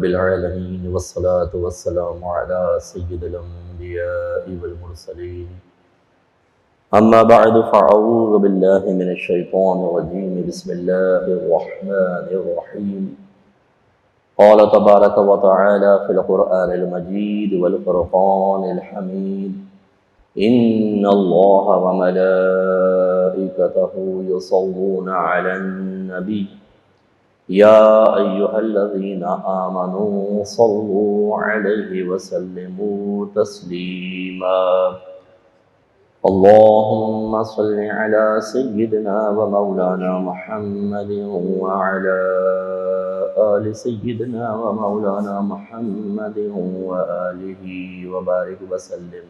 बिलआलमीन वस्सलातु वस्सलामु अला सय्यिदिल अंबियाइ वल मुरसलीन अम्मा बअदु फ़अऊज़ु बिल्लाहि मिनश शैतानिर रजीम बिस्मिल्लाहिर रहमानिर रहीम क़ाल तबारक व तआला फ़िल क़ुरआनिल मजीद वल फ़ुरक़ानिल हमीद इन्नल्लाहा व मलाइकतहु युस्सल्लूना अलन नबी या अय्युहल्लज़ीना आमनू सल्लू अलैहि वसल्लिमू तस्लीमा अल्लाहुम्मा सल्लि अला सय्यिदिना व मौलाना मुहम्मदिन व अला आलि सय्यिदिना व मौलाना मुहम्मदिन व आलिहि व बारिक वसल्लिम।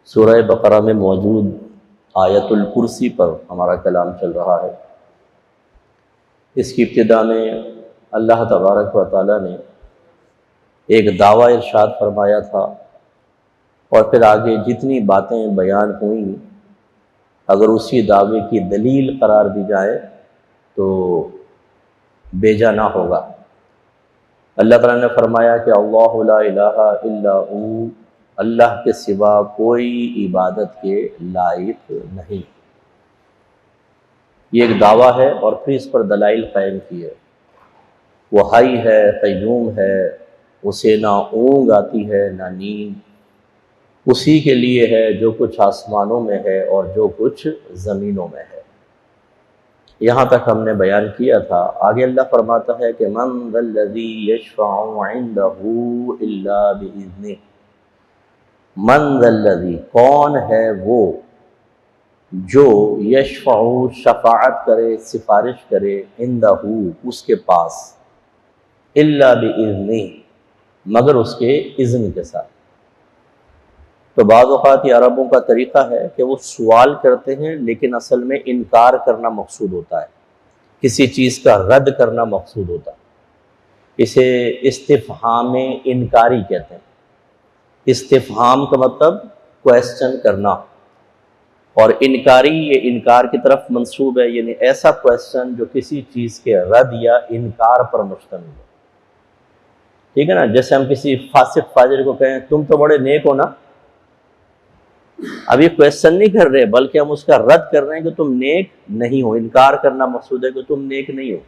सूरह बकरा में मौजूद आयतुल कुर्सी पर हमारा कलाम चल रहा है। इसकी इब्तिदा में अल्लाह तबारक व तआला ने एक दावा इरशाद फरमाया था और फिर आगे जितनी बातें बयान हुई अगर उसी दावे की दलील करार दी जाए तो बेजा ना होगा। अल्लाह ताला ने फरमाया कि अल्लाहु ला इलाहा इल्ला हू, अल्लाह के सिवा कोई इबादत के लायक नहीं। ये एक दावा है और फिर इस पर दलाइल कायम किए। वो हई है, क़य्यूम है, उसे ना ऊँग आती है ना नींद, उसी के लिए है जो कुछ आसमानों में है और जो कुछ ज़मीनों में है। यहाँ तक हमने बयान किया था। आगे अल्लाह फरमाता है कि मन ज़ल्लज़ी यशफ़अउ इंदहू इल्ला बिइज़्निह, मन ज़ल्लज़ी कौन है वो जो यशफ़अउ शफ़ाअत करे, सिफारिश करे, इंदहू उसके पास, इल्ला बिइज़्निह मगर उसके इज़्न के साथ। तो बाज़ औक़ात ये अरबों का तरीक़ा है कि वो सवाल करते हैं लेकिन असल में इनकार करना मकसूद होता है, किसी चीज़ का रद्द करना मकसूद होता है। इसे इस्तिफ़हाम इनकारी कहते हैं। इस्तिफ़हाम का मतलब क्वेश्चन करना और इनकारी ये इनकार की तरफ मंसूब है, यानी ऐसा क्वेश्चन जो किसी चीज़ के रद्द या इनकार पर मुश्तमिल है। ठीक है ना, जैसे हम किसी फासिक फाजिर को कहें तुम तो बड़े नेक हो ना, अब ये क्वेश्चन नहीं कर रहे बल्कि हम उसका रद्द कर रहे हैं कि तुम नेक नहीं हो। इनकार करना मकसूद है कि तुम नेक नहीं हो।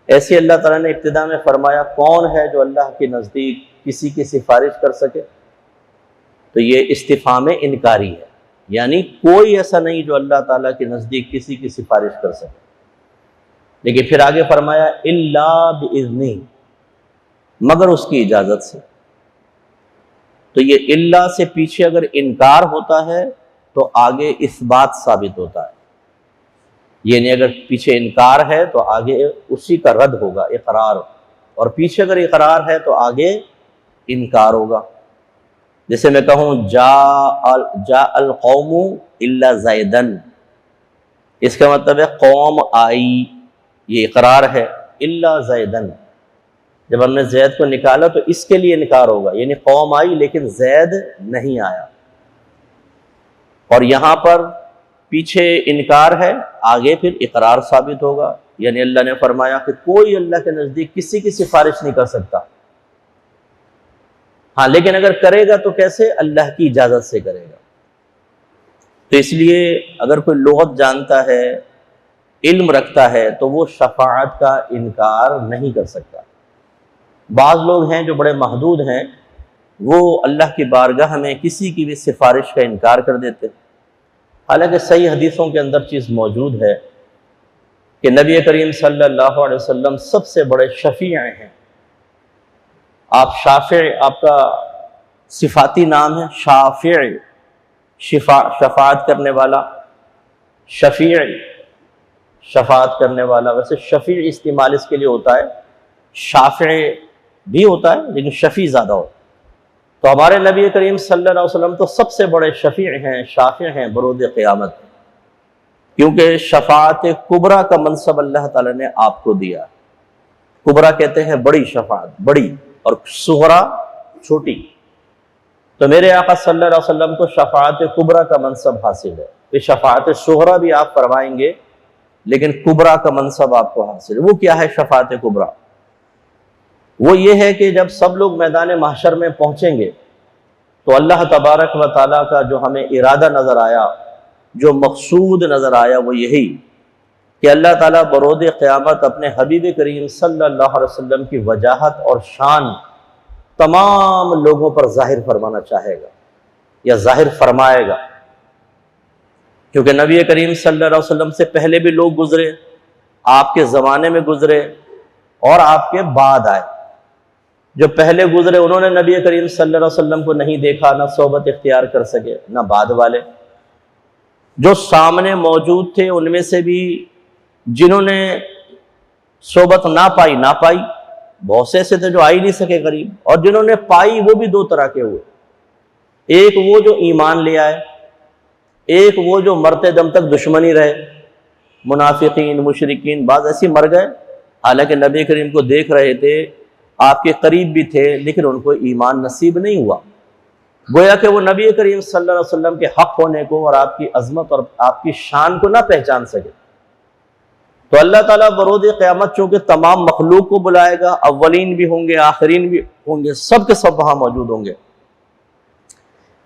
ऐसे अल्लाह ताला ने इब्तिदा में फरमाया कौन है जो अल्लाह के नज़दीक किसी की सिफारिश कर सके, तो ये इस्तिफ़हाम इनकारी है, यानी कोई ऐसा नहीं जो अल्लाह ताला के नज़दीक किसी की सिफारिश कर सके। लेकिन फिर आगे फरमाया इल्ला बिइज़्निह, मगर उसकी इजाज़त से। तो ये इल्ला से पीछे अगर इनकार होता है तो आगे इस बात साबित होता है, यानी अगर पीछे इनकार है तो आगे उसी का रद्द होगा, इकरार, और पीछे अगर इकरार है तो आगे इनकार होगा। जैसे मैं कहूँ जा अल कौमु इल्ला ज़ैदन, इसका मतलब है कौम आई, ये इकरार है। इल्ला ज़ैदन, जब हमने जैद को निकाला तो इसके लिए इनकार होगा, यानी कौम आई लेकिन जैद नहीं आया। और यहाँ पर पीछे इनकार है, आगे फिर इकरार साबित होगा। यानी अल्लाह ने फरमाया कि कोई अल्लाह के नज़दीक किसी की सिफारिश नहीं कर सकता। हाँ, लेकिन अगर करेगा तो कैसे? अल्लाह की इजाज़त से करेगा। तो इसलिए अगर कोई लुग़त जानता है, इल्म रखता है, तो वो शफ़ाअत का इनकार नहीं कर सकता। बाज़ लोग हैं जो बड़े महदूद हैं, वो अल्लाह की बारगाह में किसी की भी सिफारिश का इनकार कर देते हैं। हालांकि सही हदीसों के अंदर चीज़ मौजूद है कि नबी करीम सल्लल्लाहु अलैहि वसल्लम सबसे बड़े शफ़ी हैं। आप शाफ़ी, आपका सिफाती नाम है शाफ़ी, शफ़ाअत करने वाला, शफ़ी शफ़ाअत करने वाला। वैसे शफ़ी इस्तेमाल इसके लिए होता है, शाफ़ी भी होता है लेकिन शफ़ी ज़्यादा होता है। तो हमारे नबी करीम सल्लल्लाहु अलैहि वसल्लम तो सबसे बड़े शफ़ी हैं, शाफ़ी हैं बरोज़ क़यामत, क्योंकि शफ़ाअत कुबरा का मनसब अल्लाह ताला ने आपको दिया। कुबरा कहते हैं बड़ी शफ़ाअत, बड़ी, और सुग़रा छोटी। तो मेरे आका सल्लल्लाहु अलैहि वसल्लम को शफ़ाअत कुबरा का मनसब हासिल है। ये शफ़ाअत सुग़रा भी आप फरमाएंगे लेकिन कुबरा का मनसब आपको हासिल है। वो क्या है शफाअत कुबरा? वो ये है कि जब सब लोग मैदान महशर में पहुंचेंगे तो अल्लाह तबारक व ताला का जो हमें इरादा नजर आया, जो मकसूद नजर आया, वो यही कि अल्लाह ताला बरोद क़यामत अपने हबीब करीम सल्लल्लाहु अलैहि वसल्लम की वजाहत और शान तमाम लोगों पर जाहिर फरमाना चाहेगा या जाहिर फरमाएगा। क्योंकि नबी करीम सल्लल्लाहु अलैहि वसल्लम से पहले भी लोग गुजरे, आपके ज़माने में गुजरे और आपके बाद आए। जो पहले गुजरे उन्होंने नबी करीम सल्लल्लाहु अलैहि वसल्लम को नहीं देखा, ना सोबत इख्तियार कर सके, ना बाद वाले। जो सामने मौजूद थे उनमें से भी जिन्होंने सोबत ना पाई, बहुत से ऐसे थे जो आ ही नहीं सके करीब, और जिन्होंने पाई वो भी दो तरह के हुए। एक वो जो ईमान ले आए, एक वो जो मरते दम तक दुश्मनी रहे, मुनाफिकीन मुशरिकीन। बाज ऐसी मर गए हालांकि नबी करीम को देख रहे थे, आपके करीब भी थे, लेकिन उनको ईमान नसीब नहीं हुआ। गोया कि वो नबी करीम सल्लल्लाहु अलैहि वसल्लम के हक होने को और आपकी अजमत और आपकी शान को ना पहचान सके। तो अल्लाह ताला बरोद क़यामत चूंकि तमाम मखलूक को बुलाएगा, अव्वलीन भी होंगे, आखिरीन भी होंगे, सब के सब वहां मौजूद होंगे।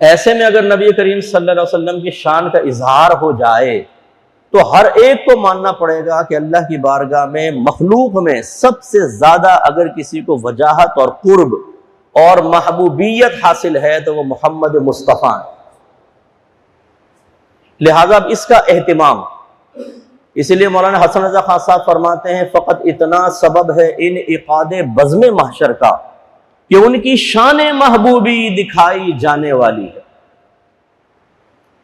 ऐसे में अगर नबी करीम सल्लल्लाहु अलैहि वसल्लम की शान का इजहार हो जाए तो हर एक को मानना पड़ेगा कि अल्लाह की बारगाह में मखलूक में सबसे ज्यादा अगर किसी को वजाहत और कुर्ब और महबूबियत हासिल है तो वो मोहम्मद मुस्तफ़ा है। लिहाजा अब इसका एहतिमाम, इसलिए मौलाना हसन रज़ा खान साहब फरमाते हैं फ़कत इतना सबब है इन इक़ादे बज़्म महशर का कि उनकी शान महबूबी दिखाई जाने वाली है।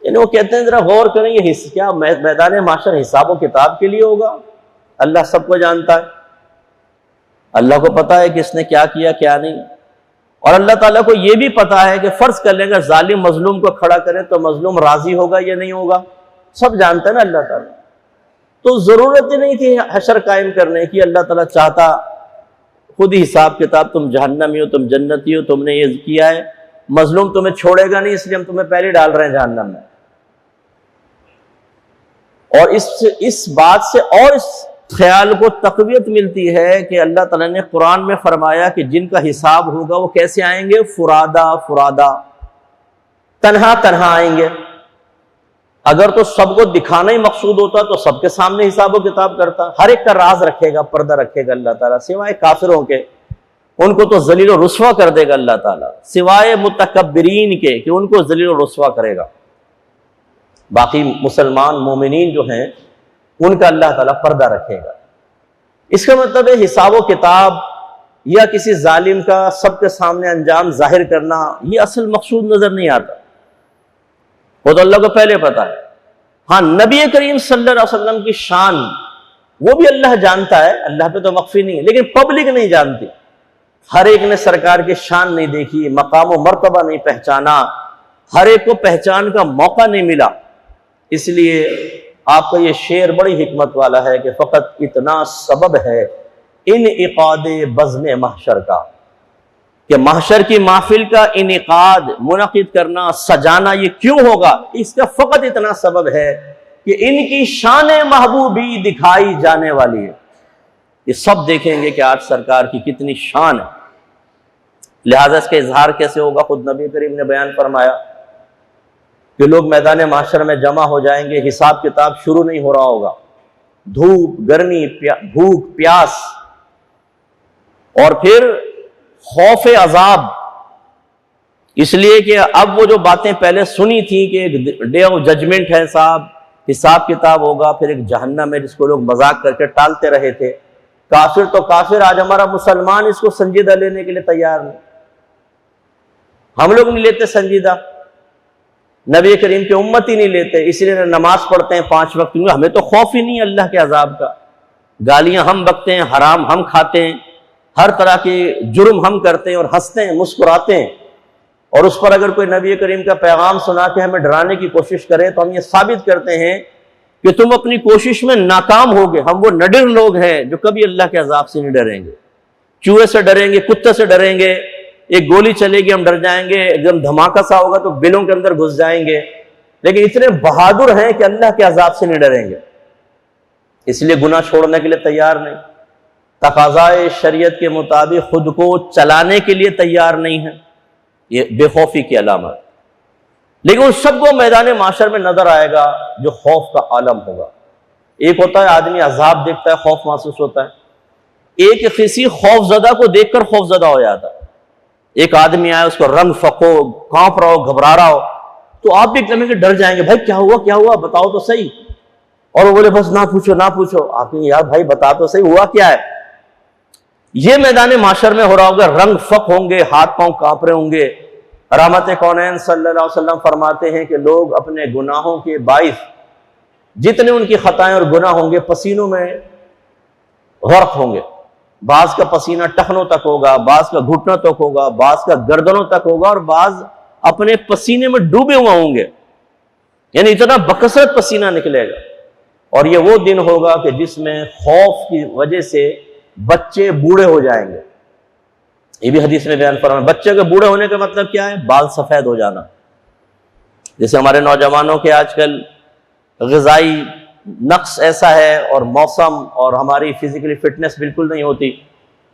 वो कहते हैं जरा गौर करें, ये क्या मैदान महशर हिसाब किताब के लिए होगा? अल्लाह सबको जानता है, अल्लाह को पता है कि इसने क्या किया क्या नहीं, और अल्लाह ताला को यह भी पता है कि फर्ज कर लेंगे जालिम मजलूम को खड़ा करें तो मजलूम राजी होगा या नहीं होगा, सब जानते हैं ना अल्लाह ताला। तो जरूरत ही नहीं थी हशर कायम करने की। अल्लाह ताला चाहता खुद ही हिसाब किताब, तुम जहन्नमी हो, तुम जन्नती हो, तुमने ये किया है, मजलूम तुम्हें छोड़ेगा नहीं, इसलिए हम तुम्हें पहले डाल रहे हैं जहन्नम में। और इस बात से और इस ख्याल को तक़वियत मिलती है कि अल्लाह ताला ने कुरान में फरमाया कि जिनका हिसाब होगा वो कैसे आएंगे? फुरादा फुरादा, तन्हा तन्हा आएंगे। अगर तो सबको दिखाना ही मकसूद होता तो सबके सामने हिसाब किताब करता। हर एक का राज रखेगा, पर्दा रखेगा अल्लाह ताला, सिवाय काफिरों के, उनको तो जलील और रुस्वा कर देगा अल्लाह ताला, सिवाय मुतकब्बिरीन के कि उनको जलील और रुस्वा करेगा। बाकी मुसलमान मोमिनीन जो हैं उनका अल्लाह ताला पर्दा रखेगा। इसका मतलब है हिसाब किताब या किसी जालिम का सबके सामने अंजाम जाहिर करना, यह असल मकसूद नजर नहीं आता। वो तो अल्लाह को पहले पता है। हाँ, नबी करीम सल्लल्लाहु अलैहि वसल्लम की शान वो भी अल्लाह जानता है, अल्लाह पे तो मख्फी नहीं है, लेकिन पब्लिक नहीं जानती। हर एक ने सरकार की शान नहीं देखी, मकाम व मर्तबा नहीं पहचाना, हर एक को पहचान का मौका नहीं मिला। इसलिए आपका ये शेर बड़ी हिकमत वाला है कि फ़कत इतना सबब है इन इक़ादे बज़्म महशर का, कि महशर की महफिल का इनेकाद मुनक़िद करना, सजाना, ये क्यों होगा? इसका फ़कत इतना सबब है कि इनकी शान महबूबी दिखाई जाने वाली है। ये सब देखेंगे कि आज सरकार की कितनी शान है। लिहाजा इसका इजहार कैसे होगा? खुद नबी करीम ने बयान फरमाया कि लोग मैदान महशर में जमा हो जाएंगे, हिसाब किताब शुरू नहीं हो रहा होगा, धूप गर्मी भूख प्यास, और फिर खौफ अजाब, इसलिए कि अब वो जो बातें पहले सुनी थी कि एक डे ऑफ जजमेंट है साहब, हिसाब किताब होगा, फिर एक जहन्नम है जिसको लोग मजाक करके टालते रहे थे। काफिर तो काफिर, आज हमारा मुसलमान इसको संजीदा लेने के लिए तैयार नहीं। हम लोग नहीं लेते संजीदा, नबी करीम के उम्मत ही नहीं लेते, इसलिए नमाज पढ़ते हैं 5 वक्त, हमें तो खौफ ही नहीं अल्लाह के अजाब का। गालियां हम बकते हैं, हराम हम खाते हैं, हर तरह के जुर्म हम करते हैं और हंसते हैं मुस्कुराते हैं। और उस पर अगर कोई नबी करीम का पैगाम सुना के हमें डराने की कोशिश करे तो हम ये साबित करते हैं कि तुम अपनी कोशिश में नाकाम होगे। हम वो नडर लोग हैं जो कभी अल्लाह के अजाब से नहीं डरेंगे। चूहे से डरेंगे, कुत्ते से डरेंगे, एक गोली चलेगी हम डर जाएंगे, एकदम धमाका सा होगा तो बिलों के अंदर घुस जाएंगे, लेकिन इतने बहादुर हैं कि अल्लाह के अजाब से नहीं डरेंगे। इसलिए गुनाह छोड़ने के लिए तैयार नहीं, तकाज़ाए शरीयत के मुताबिक खुद को चलाने के लिए तैयार नहीं है, ये बेखौफी की अलामत। लेकिन उस सबको मैदान माशर में नजर आएगा जो खौफ का आलम होगा। एक होता है आदमी अजाब देखता है, खौफ महसूस होता है, एक किसी खौफजदा को देखकर खौफजदा हो जाता है। एक आदमी आया, उसको रंग फको, कांप रहा हो, घबरा रहा हो, तो आप भी एकदम डर जाएंगे, भाई क्या हुआ क्या हुआ, बताओ तो सही। और वो बोले बस ना पूछो ना पूछो। आप यार भाई बता तो सही, हुआ क्या है। ये मैदान माशर में हो रहा होगा, रंग फक होंगे, हाथ पांव कांप रहे होंगे। रहमत कौनैन सल्लल्लाहु अलैहि वसल्लम फरमाते हैं कि लोग अपने गुनाहों के बाइस, जितने उनकी खताएं और गुनाह होंगे, पसीनों में गर्क होंगे। बाज का पसीना टखनों तक होगा, बाज का घुटनों तक होगा, बाज का गर्दनों तक होगा, और बाज अपने पसीने में डूबे हुए होंगे, यानी इतना बकसरत पसीना निकलेगा। और ये वो दिन होगा कि जिसमें खौफ की वजह से बच्चे बूढ़े हो जाएंगे। ये भी हदीस में बयान फरमाया। बच्चे के बूढ़े होने का मतलब क्या है? बाल सफेद हो जाना। जैसे हमारे नौजवानों के आजकल ग़िज़ाई नक्स ऐसा है, और मौसम, और हमारी फिजिकली फिटनेस बिल्कुल नहीं होती,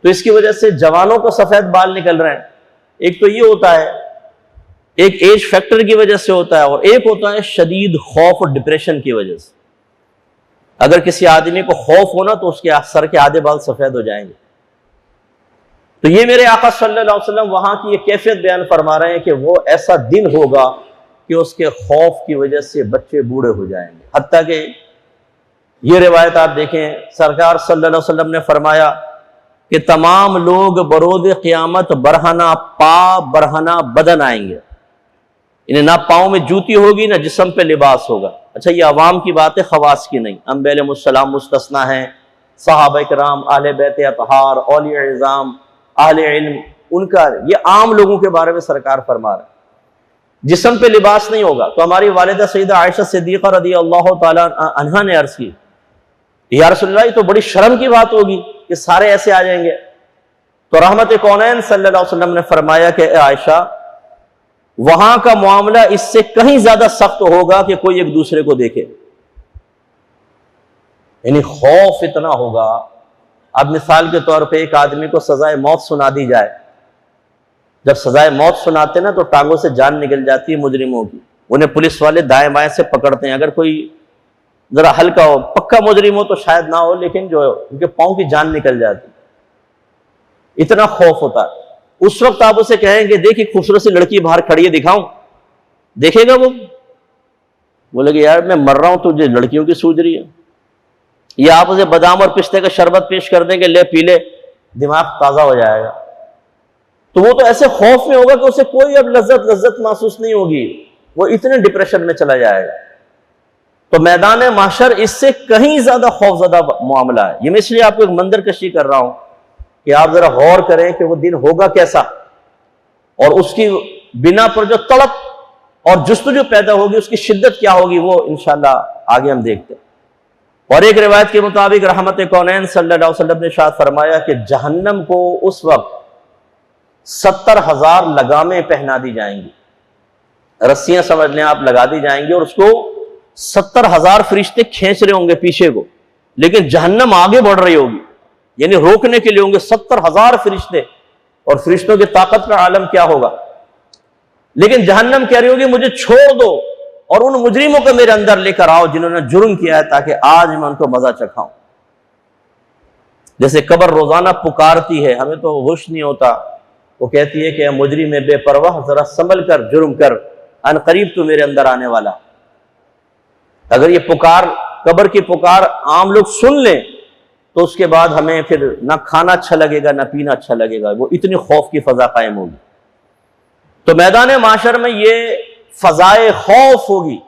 तो इसकी वजह से जवानों को सफेद बाल निकल रहे हैं। एक तो ये होता है, एक एज फैक्टर की वजह से होता है, और एक होता है शदीद खौफ और डिप्रेशन की वजह से। अगर किसी आदमी को खौफ हो ना, तो उसके सर के आधे बाल सफेद हो जाएंगे। तो ये मेरे आका सल्लल्लाहु अलैहि वसल्लम वहां की ये कैफियत बयान फरमा रहे हैं कि वो ऐसा दिन होगा कि उसके खौफ की वजह से बच्चे बूढ़े हो जाएंगे। हत्ता कि ये रिवायत आप देखें, सरकार सल्लल्लाहु अलैहि वसल्लम ने फरमाया कि तमाम लोग बरोज़ क़यामत बरहना पा बरहना बदन आएंगे। इन्हें ना पाँव में जूती होगी, ना जिस्म पे लिबास होगा। अच्छा, ये अवाम की बात है, खवास की नहीं। अंबिया अलैहिमुस्सलाम मुस्तस्ना हैं, सहाबा किराम, अहले बैत अतहार, औलिया इज़ाम, अहले इल्म, उनका, ये आम लोगों के बारे में सरकार फरमा रहे हैं। जिस्म पे लिबास नहीं होगा। तो हमारी वालिदा सैयदा आयशा सिद्दीक़ा रज़ियल्लाहु ताला अन्हा ने अर्ज़ की, या रसूलल्लाह, ये तो बड़ी शर्म की बात होगी कि सारे ऐसे आ जाएंगे। तो रहमत कौनैन सल्लल्लाहु अलैहि वसल्लम ने फरमाया कि आयशा, वहां का मामला इससे कहीं ज्यादा सख्त होगा कि कोई एक दूसरे को देखे, यानी खौफ इतना होगा। अब मिसाल के तौर पे एक आदमी को सजाए मौत सुना दी जाए। जब सजाए मौत सुनाते ना, तो टांगों से जान निकल जाती है मुजरिमों की। उन्हें पुलिस वाले दाएं बाएं से पकड़ते हैं। अगर कोई जरा हल्का हो, पक्का मुजरिम हो तो शायद ना हो, लेकिन जो उनके पांव की जान निकल जाती, इतना खौफ होता है। उस वक्त आप उसे कहेंगे, देखिए खूबसूरत सी लड़की बाहर खड़ी है, दिखाऊं? देखेगा वो? बोलेगा यार मैं मर रहा हूं, तुझे लड़कियों की सूझ रही है। या आप उसे बादाम और पिस्ते का शरबत पेश कर देंगे, ले पी ले, दिमाग ताजा हो जाएगा। तो वो तो ऐसे खौफ में होगा कि उसे कोई अब लज्जत महसूस नहीं होगी, वो इतने डिप्रेशन में चला जाएगा। तो मैदान माशर इससे कहीं ज्यादा खौफजदा मामला है। ये मैं इसलिए आपको एक मंजर कशी कर रहा हूं कि आप जरा गौर करें कि वो दिन होगा कैसा, और उसकी बिना पर जो तड़प और जुस्तजू पैदा होगी, उसकी शिद्दत क्या होगी, वो इंशाअल्लाह आगे हम देखते हैं। और एक रिवायत के मुताबिक रहमत कौनैन सल्लल्लाहु अलैहि वसल्लम ने शायद फरमाया कि जहन्नम को उस वक्त 70,000 लगामें पहना दी जाएंगी, रस्सियां समझ लें आप, लगा दी जाएंगी, और उसको 70,000 फरिश्ते खींच रहे होंगे पीछे को, लेकिन जहन्नम आगे बढ़ रही होगी, यानी रोकने के लिए होंगे 70,000 फरिश्ते। और फरिश्तों की ताकत का आलम क्या होगा। लेकिन जहन्नम कह रही होगी मुझे छोड़ दो और उन मुजरिमों को मेरे अंदर लेकर आओ जिन्होंने जुर्म किया है, ताकि आज मैं उनको मजा चखाऊं। जैसे कब्र रोजाना पुकारती है, हमें तो होश नहीं होता, वो कहती है कि मुजरिम बेपरवाह, जरा संभल कर जुर्म कर, अनकरीब तू मेरे अंदर आने वाला। अगर ये पुकार, कब्र की पुकार आम लोग सुन लें, तो उसके बाद हमें फिर ना खाना अच्छा लगेगा, ना पीना अच्छा लगेगा। वो इतनी खौफ की फजा कायम होगी। तो मैदान माशर में ये फजाए खौफ होगी,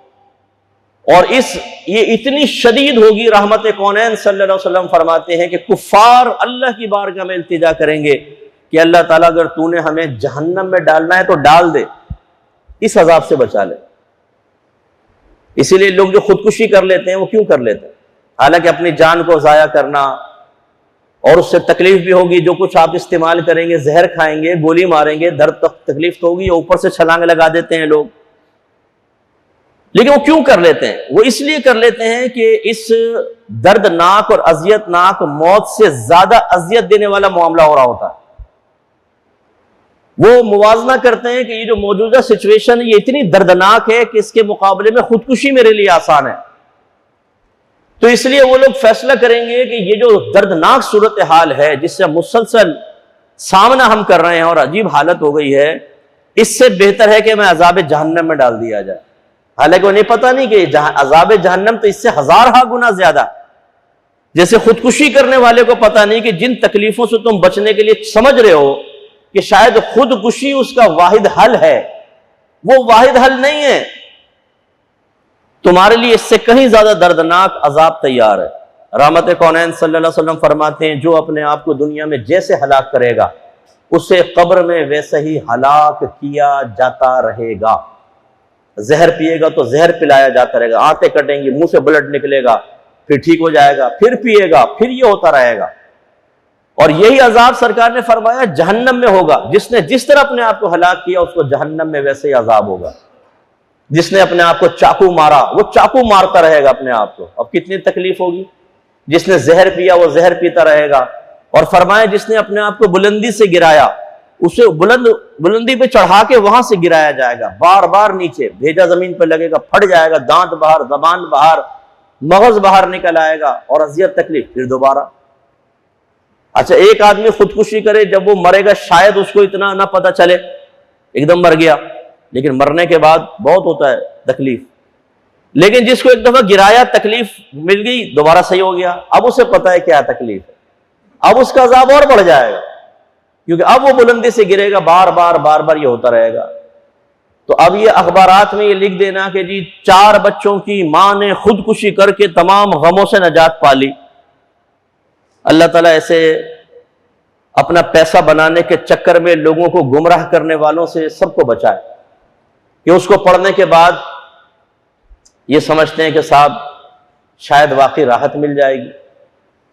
और ये इतनी शदीद होगी। रहमत कौनैन सल्लल्लाहु अलैहि वसल्लम फरमाते हैं कि कुफ्फार अल्लाह की बारगाह में इल्तिजा करेंगे कि अल्लाह ताला, अगर तूने हमें जहन्नम में डालना है तो डाल दे, इस अजाब से बचा ले। इसीलिए लोग जो खुदकुशी कर लेते हैं, वो क्यों कर लेते हैं? हालांकि अपनी जान को जाया करना, और उससे तकलीफ भी होगी। जो कुछ आप इस्तेमाल करेंगे, जहर खाएंगे, गोली मारेंगे, दर्द तक तकलीफ तो होगी, ऊपर से छलांग लगा देते हैं लोग। लेकिन वो क्यों कर लेते हैं? वो इसलिए कर लेते हैं कि इस दर्दनाक और अजियतनाक मौत से ज्यादा अजियत देने वाला मामला हो रहा होता है। वो मुवाजना करते हैं कि ये जो मौजूदा सिचुएशन है ये इतनी दर्दनाक है कि इसके मुकाबले में खुदकुशी मेरे लिए आसान है। तो इसलिए वो लोग फैसला करेंगे कि ये जो दर्दनाक सूरत हाल है जिससे मुसलसल सामना हम कर रहे हैं और अजीब हालत हो गई है, इससे बेहतर है कि मैं अजाब जहन्नम में डाल दिया जाए। हालांकि उन्हें पता नहीं कि अजाब जहन्नम तो इससे हजारहा गुना ज्यादा। जैसे खुदकुशी करने वाले को पता नहीं कि जिन तकलीफों से तुम बचने के लिए समझ रहे हो कि शायद खुदकुशी उसका वाहिद हल है, वो वाहिद हल नहीं है। तुम्हारे लिए इससे कहीं ज्यादा दर्दनाक अजाब तैयार है। रहमत कौनैन सल्लल्लाहु अलैहि वसल्लम फरमाते हैं, जो अपने आप को दुनिया में जैसे हलाक करेगा उसे कब्र में वैसे ही हलाक किया जाता रहेगा। जहर पिएगा तो जहर पिलाया जाता रहेगा, आंतें कटेंगी, मुंह से ब्लड निकलेगा, फिर ठीक हो जाएगा, फिर पिएगा, फिर ये होता रहेगा। और यही अजाब सरकार ने फरमाया जहन्नम में होगा। जिसने जिस तरह अपने आप को हलाक किया उसको जहन्नम में वैसे ही अजाब होगा। जिसने अपने आप को चाकू मारा वो चाकू मारता रहेगा अपने आप को, अब कितनी तकलीफ होगी। जिसने जहर पिया वो जहर पीता रहेगा। और फरमाया जिसने अपने आप को बुलंदी से गिराया उसे बुलंदी पे चढ़ा के वहां से गिराया जाएगा, बार बार नीचे भेजा जमीन पर लगेगा, फट जाएगा, दांत बाहर, जबान बाहर, मगज बाहर निकल आएगा और अजियत तकलीफ फिर दोबारा। अच्छा, एक आदमी खुदकुशी करे, जब वो मरेगा शायद उसको इतना ना पता चले, एकदम मर गया, लेकिन मरने के बाद बहुत होता है तकलीफ। लेकिन जिसको एक दफा गिराया, तकलीफ मिल गई, दोबारा सही हो गया, अब उसे पता है क्या तकलीफ है, अब उसका अजाब और बढ़ जाएगा, क्योंकि अब वो बुलंदी से गिरेगा, बार बार ये होता रहेगा। तो अब ये अखबारात में ये लिख देना कि जी 4 बच्चों की मां ने खुदकुशी करके तमाम गमों से नजात पा ली। अल्लाह ताला ऐसे अपना पैसा बनाने के चक्कर में लोगों को गुमराह करने वालों से सबको बचाए कि उसको पढ़ने के बाद ये समझते हैं कि साहब शायद वाकई राहत मिल जाएगी।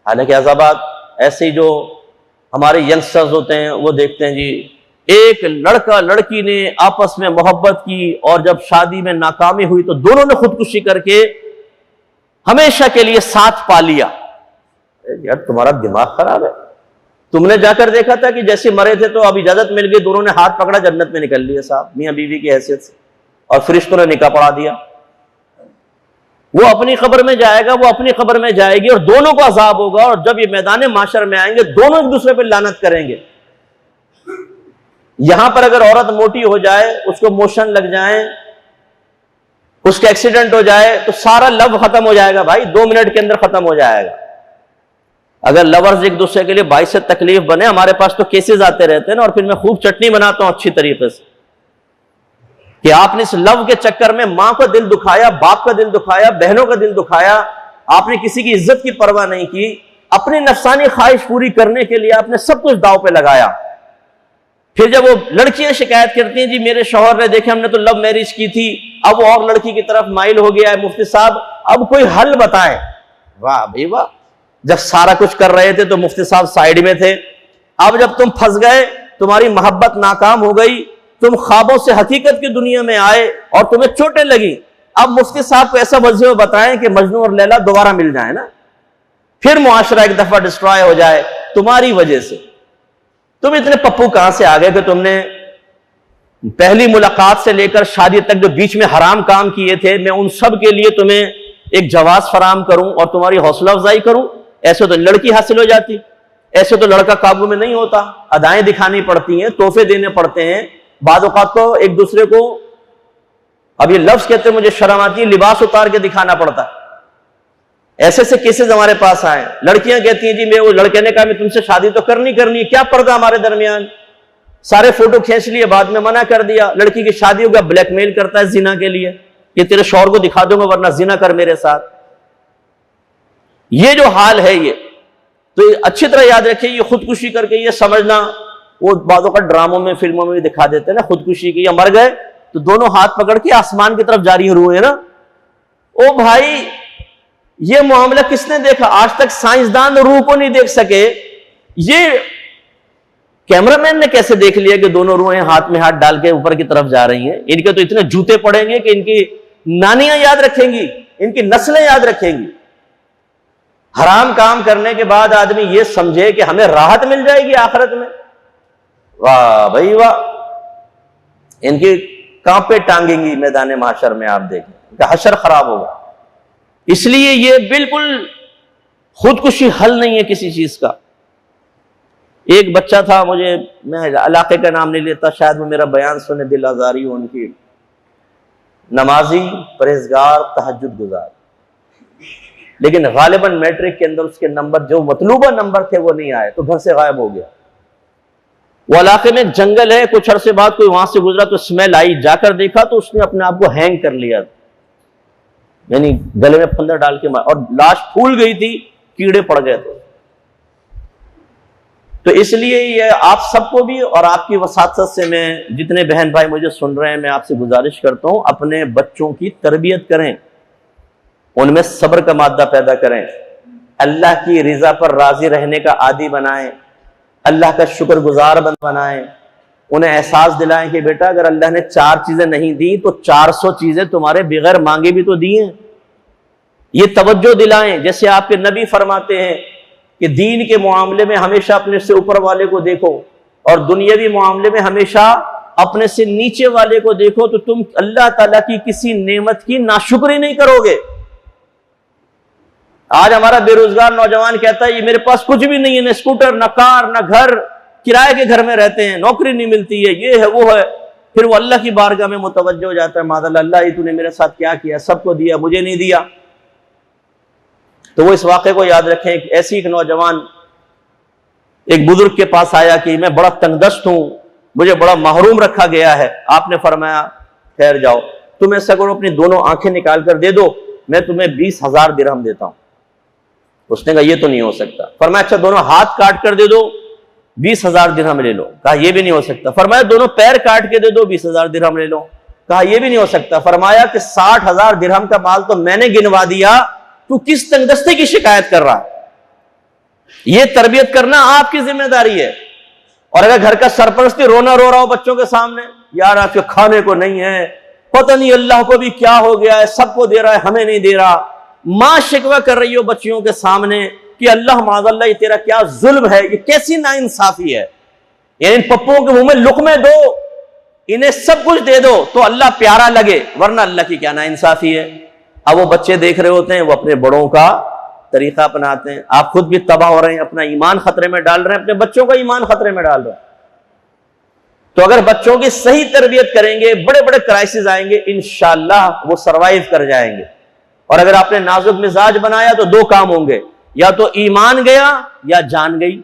हालांकि अज़ाबात ऐसे ही जो हमारे यंगस्टर्स होते हैं वो देखते हैं जी, एक लड़का लड़की ने आपस में मोहब्बत की और जब शादी में नाकामी हुई तो दोनों ने खुदकुशी करके हमेशा के लिए साथ पा लिया। यार तुम्हारा दिमाग खराब है। तुमने जाकर देखा था कि जैसे मरे थे तो अब इजाजत मिल गई, दोनों ने हाथ पकड़ा, जन्नत में निकल लिए साहब, मियां बीवी की हैसियत से, और फरिश्तों ने निकाह पढ़ा दिया। वो अपनी कब्र में जाएगा, वो अपनी कब्र में जाएगी और दोनों को अजाब होगा। और जब ये मैदान माशर में आएंगे दोनों एक दूसरे पर लानत करेंगे। यहां पर अगर औरत मोटी हो जाए, उसको मोशन लग जाए, उसका एक्सीडेंट हो जाए तो सारा लव खत्म हो जाएगा भाई, 2 मिनट के अंदर खत्म हो जाएगा। अगर लवर्स एक दूसरे के लिए बाइस से तकलीफ बने, हमारे पास तो केसेस आते रहते हैं ना, और फिर मैं खूब चटनी बनाता हूं अच्छी तरीके से कि आपने इस लव के चक्कर में मां का दिल दुखाया, बाप का दिल दुखाया, बहनों का दिल दुखाया, आपने किसी की इज्जत की परवाह नहीं की, अपनी नफसानी ख्वाहिश पूरी करने के लिए आपने सब कुछ दांव पे लगाया। फिर जब वो लड़कियां शिकायत करती हैं, जी मेरे शौहर ने देखे हमने तो लव मैरिज की थी, अब वो और लड़की की तरफ माइल हो गया है, मुफ्ती साहब अब कोई हल बताएं। वाह भाई वाह, जब सारा कुछ कर रहे थे तो मुफ्ती साहब साइड में थे, अब जब तुम फंस गए, तुम्हारी मोहब्बत नाकाम हो गई, तुम ख्वाबों से हकीकत की दुनिया में आए और तुम्हें चोटें लगी, अब मुफ्ती साहब को ऐसा वजीफा बताएं कि मजनू और लैला दोबारा मिल जाए ना, फिर मुआशरा एक दफा डिस्ट्रॉय हो जाए तुम्हारी वजह से। तुम इतने पप्पू कहां से आ गए कि तुमने पहली मुलाकात से लेकर शादी तक जो बीच में हराम काम किए थे, मैं उन सब के लिए तुम्हें एक जवाज फराम करूं और तुम्हारी हौसला अफजाई करूं। ऐसे तो लड़की हासिल हो जाती, ऐसे तो लड़का काबू में नहीं होता, अदाएं दिखानी पड़ती हैं, तोहफे देने पड़ते हैं, बाद औक़ात को एक दूसरे को, अब ये लफ्ज कहते हैं मुझे शर्म आती है, लिबास उतार के दिखाना पड़ता है। ऐसे ऐसे केसेस हमारे पास आए, लड़कियां कहती हैं जी मैं, वो लड़के ने कहा मैं तुमसे शादी तो करनी है, क्या पर्दा हमारे दरमियान, सारे फोटो खींच लिए, बाद में मना कर दिया, लड़की की शादी हो गया, ब्लैकमेल करता है जिना के लिए, ये तेरे शौहर को दिखा दूंगा वरना जिना कर मेरे साथ। ये जो हाल है ये तो ये अच्छी तरह याद रखिए, ये खुदकुशी करके ये समझना, वो बातों का ड्रामों में फिल्मों में भी दिखा देते हैं ना, खुदकुशी की, या मर गए तो दोनों हाथ पकड़ के आसमान की तरफ जारी हुए ना। ओ भाई, ये मामला किसने देखा? आज तक साइंसदान रूह को नहीं देख सके, ये कैमरामैन ने कैसे देख लिया कि दोनों रूहें हाथ में हाथ डाल के ऊपर की तरफ जा रही हैं? इनके तो इतने जूते पड़ेंगे कि इनकी नानियां याद रखेंगी, इनकी नस्लें याद रखेंगी। हराम काम करने के बाद आदमी ये समझे कि हमें राहत मिल जाएगी आखिरत में, वाह भाई वाह, इनकी कांपे टांगेंगी मैदान माशर में, आप देखें इनका हशर खराब होगा। इसलिए ये बिल्कुल खुदकुशी हल नहीं है किसी चीज का। एक बच्चा था, मुझे, मैं इलाके का नाम नहीं लेता, शायद वो मेरा बयान सुने दिल आजारी हो उनकी, नमाजी, परहेजगार, तहज्जुद गुजार, लेकिन गालिबन मैट्रिक के अंदर उसके नंबर जो मतलूबा नंबर थे वो नहीं आए, तो घर से गायब हो गया। वो इलाके में एक जंगल है, कुछ अरसे बाद कोई वहां से गुजरा तो स्मेल आई, जाकर देखा तो उसने अपने आप को हैंग कर लिया, यानी गले में फंदा डाल के मार, और लाश फूल गई थी, कीड़े पड़ गए थे। तो इसलिए ये आप सबको भी और आपकी वसातत से मैं, जितने बहन भाई मुझे सुन रहे हैं, मैं आपसे गुजारिश करता हूं, अपने बच्चों की तरबियत करें, उनमें सब्र का मादा पैदा करें, अल्लाह की रिजा पर राजी रहने का आदी बनाएं, अल्लाह का शुक्रगुजार बनाएं, उन्हें एहसास दिलाएं कि बेटा अगर अल्लाह ने 4 चीजें नहीं दी तो 400 चीजें तुम्हारे बगैर मांगे भी तो दी हैं। ये तवज्जो दिलाएं, जैसे आपके नबी फरमाते हैं कि दीन के मामले में हमेशा अपने से ऊपर वाले को देखो और दुनियावी मामले में हमेशा अपने से नीचे वाले को देखो, तो तुम अल्लाह ताला की किसी नेमत की नाशुक्री नहीं करोगे। आज हमारा बेरोजगार नौजवान कहता है ये मेरे पास कुछ भी नहीं है, न स्कूटर, न कार, न घर, किराए के घर में रहते हैं, नौकरी नहीं मिलती है, ये है वो है। फिर वो अल्लाह की बारगाह में मुतवज्जो हो जाता है, मादल्ला अल्लाह ही तूने मेरे साथ क्या किया, सबको दिया मुझे नहीं दिया। तो वो इस वाक़े को याद रखें। ऐसी एक नौजवान एक बुजुर्ग के पास आया कि मैं बड़ा तंगदस्त हूं, मुझे बड़ा महरूम रखा गया है। आपने फरमाया ठहर जाओ, तुम ऐसा करो अपनी दोनों आंखें निकाल कर दे दो, मैं तुम्हें 20,000 दिरहम देता हूं। उसने कहा ये तो नहीं हो सकता। फरमाया अच्छा दोनों हाथ काट कर दे दो, 20,000 दिरहम ले लो। कहा यह भी नहीं हो सकता। फरमाया दोनों पैर काट के दे दो, 20,000 दिरहम ले लो। कहा यह भी नहीं हो सकता। फरमाया कि 60,000 दिरहम का माल तो मैंने गिनवा दिया, तू किस तंगदस्ती की शिकायत कर रहा है? यह तरबियत करना आपकी जिम्मेदारी है। और अगर घर का सरपरस्ती रोना रो रहा हो बच्चों के सामने, यार आपके खाने को नहीं है, पता नहीं अल्लाह को भी क्या हो गया है, सबको दे रहा है हमें नहीं दे रहा, मां शिकवा कर रही हो बच्चियों के सामने कि अल्लाह माज़अल्लाह ये तेरा क्या जुल्म है, ये कैसी नाइंसाफी है। यानी इन पप्पुओं के मुंह में लुकमे दो, इन्हें सब कुछ दे दो तो अल्लाह प्यारा लगे, वरना अल्लाह की क्या नाइंसाफी है। अब वो बच्चे देख रहे होते हैं, वो अपने बड़ों का तरीका अपनाते हैं। आप खुद भी तबाह हो रहे हैं, अपना ईमान खतरे में डाल रहे हैं, अपने बच्चों का ईमान खतरे में डाल रहे हैं। तो अगर बच्चों की सही तरबियत करेंगे, बड़े बड़े क्राइसिस आएंगे, इंशाअल्लाह वो सरवाइव कर जाएंगे। और अगर आपने नाजुक मिजाज बनाया तो 2 काम होंगे, या तो ईमान गया या जान गई।